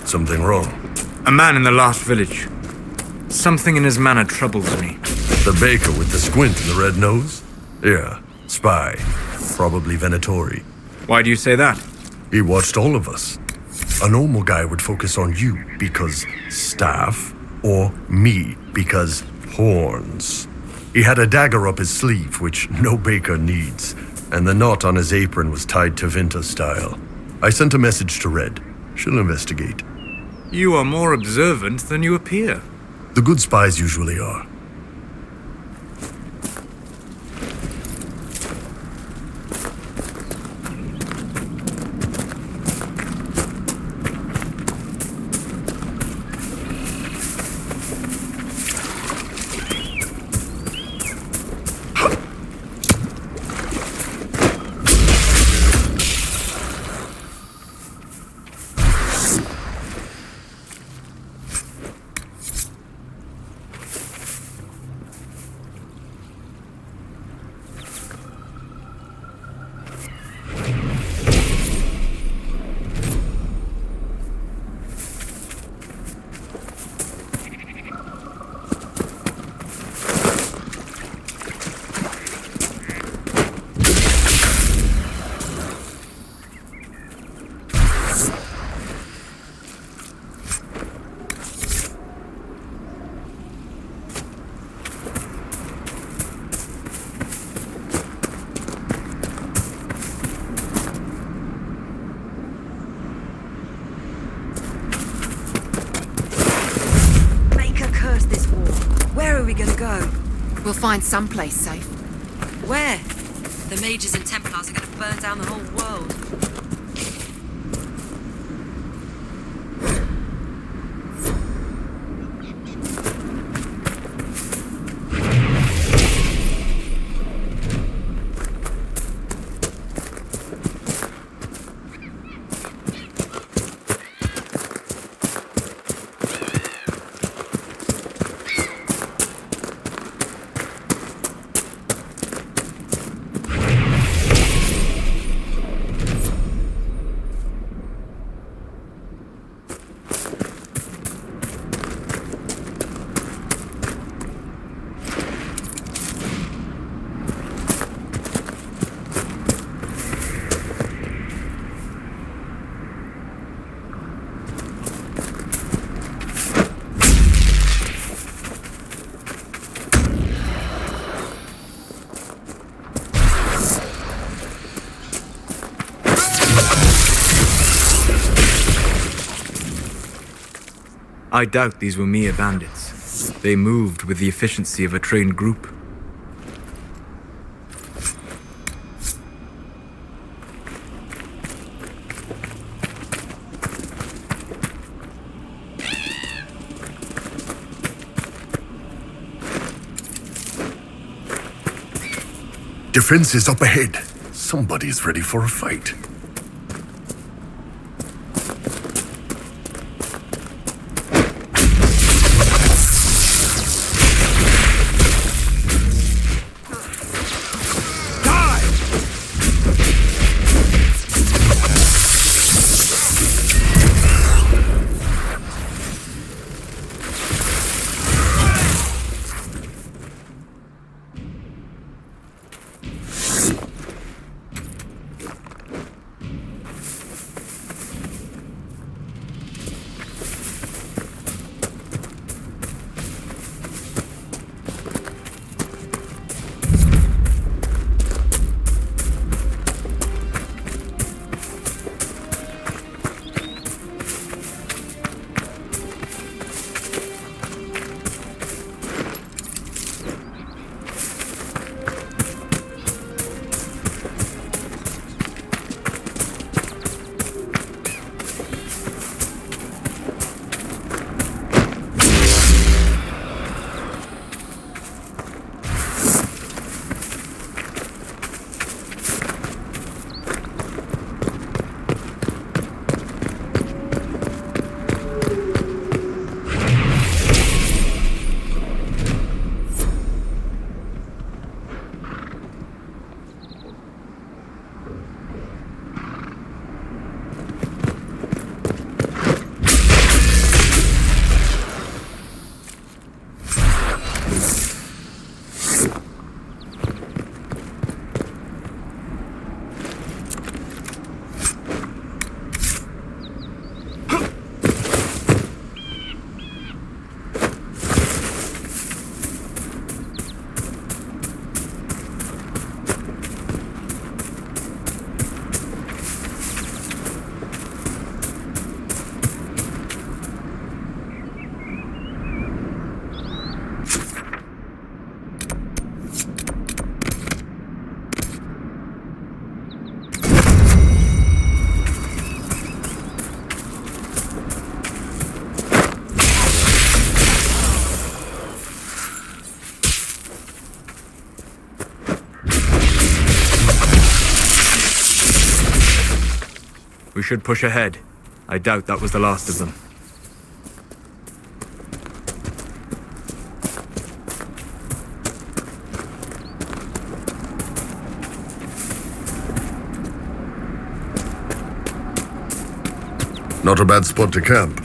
Something wrong? A man in the last village. Something in his manner troubles me. The baker with the squint and the red nose? Yeah, spy. Probably Venatori. Why do you say that? He watched all of us. A normal guy would focus on you because staff, or me because horns. He had a dagger up his sleeve, which no baker needs, and the knot on his apron was tied to Vinta style. I sent a message to Red. She'll investigate. You are more observant than you appear. The good spies usually are. We'll find someplace safe. Where? The mages and Templars are going to burn down the whole world. I doubt these were mere bandits. They moved with the efficiency of a trained group. Defense is up ahead. Somebody's ready for a fight. We should push ahead. I doubt that was the last of them. Not a bad spot to camp.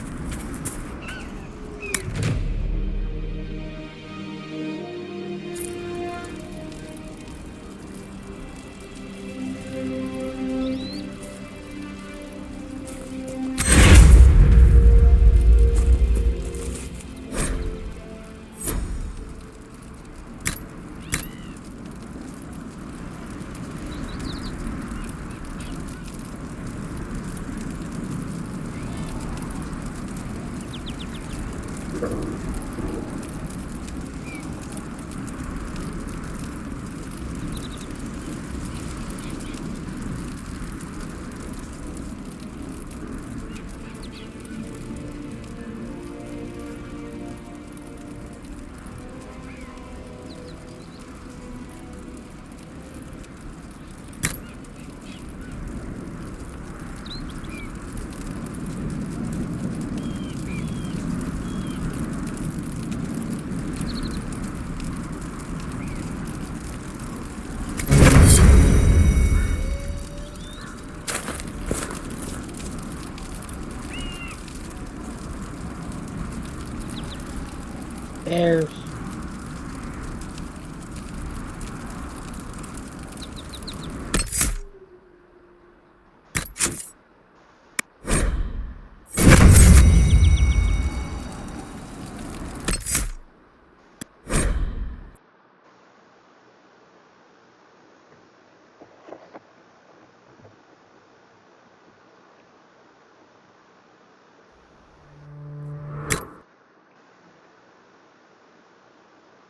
Bears.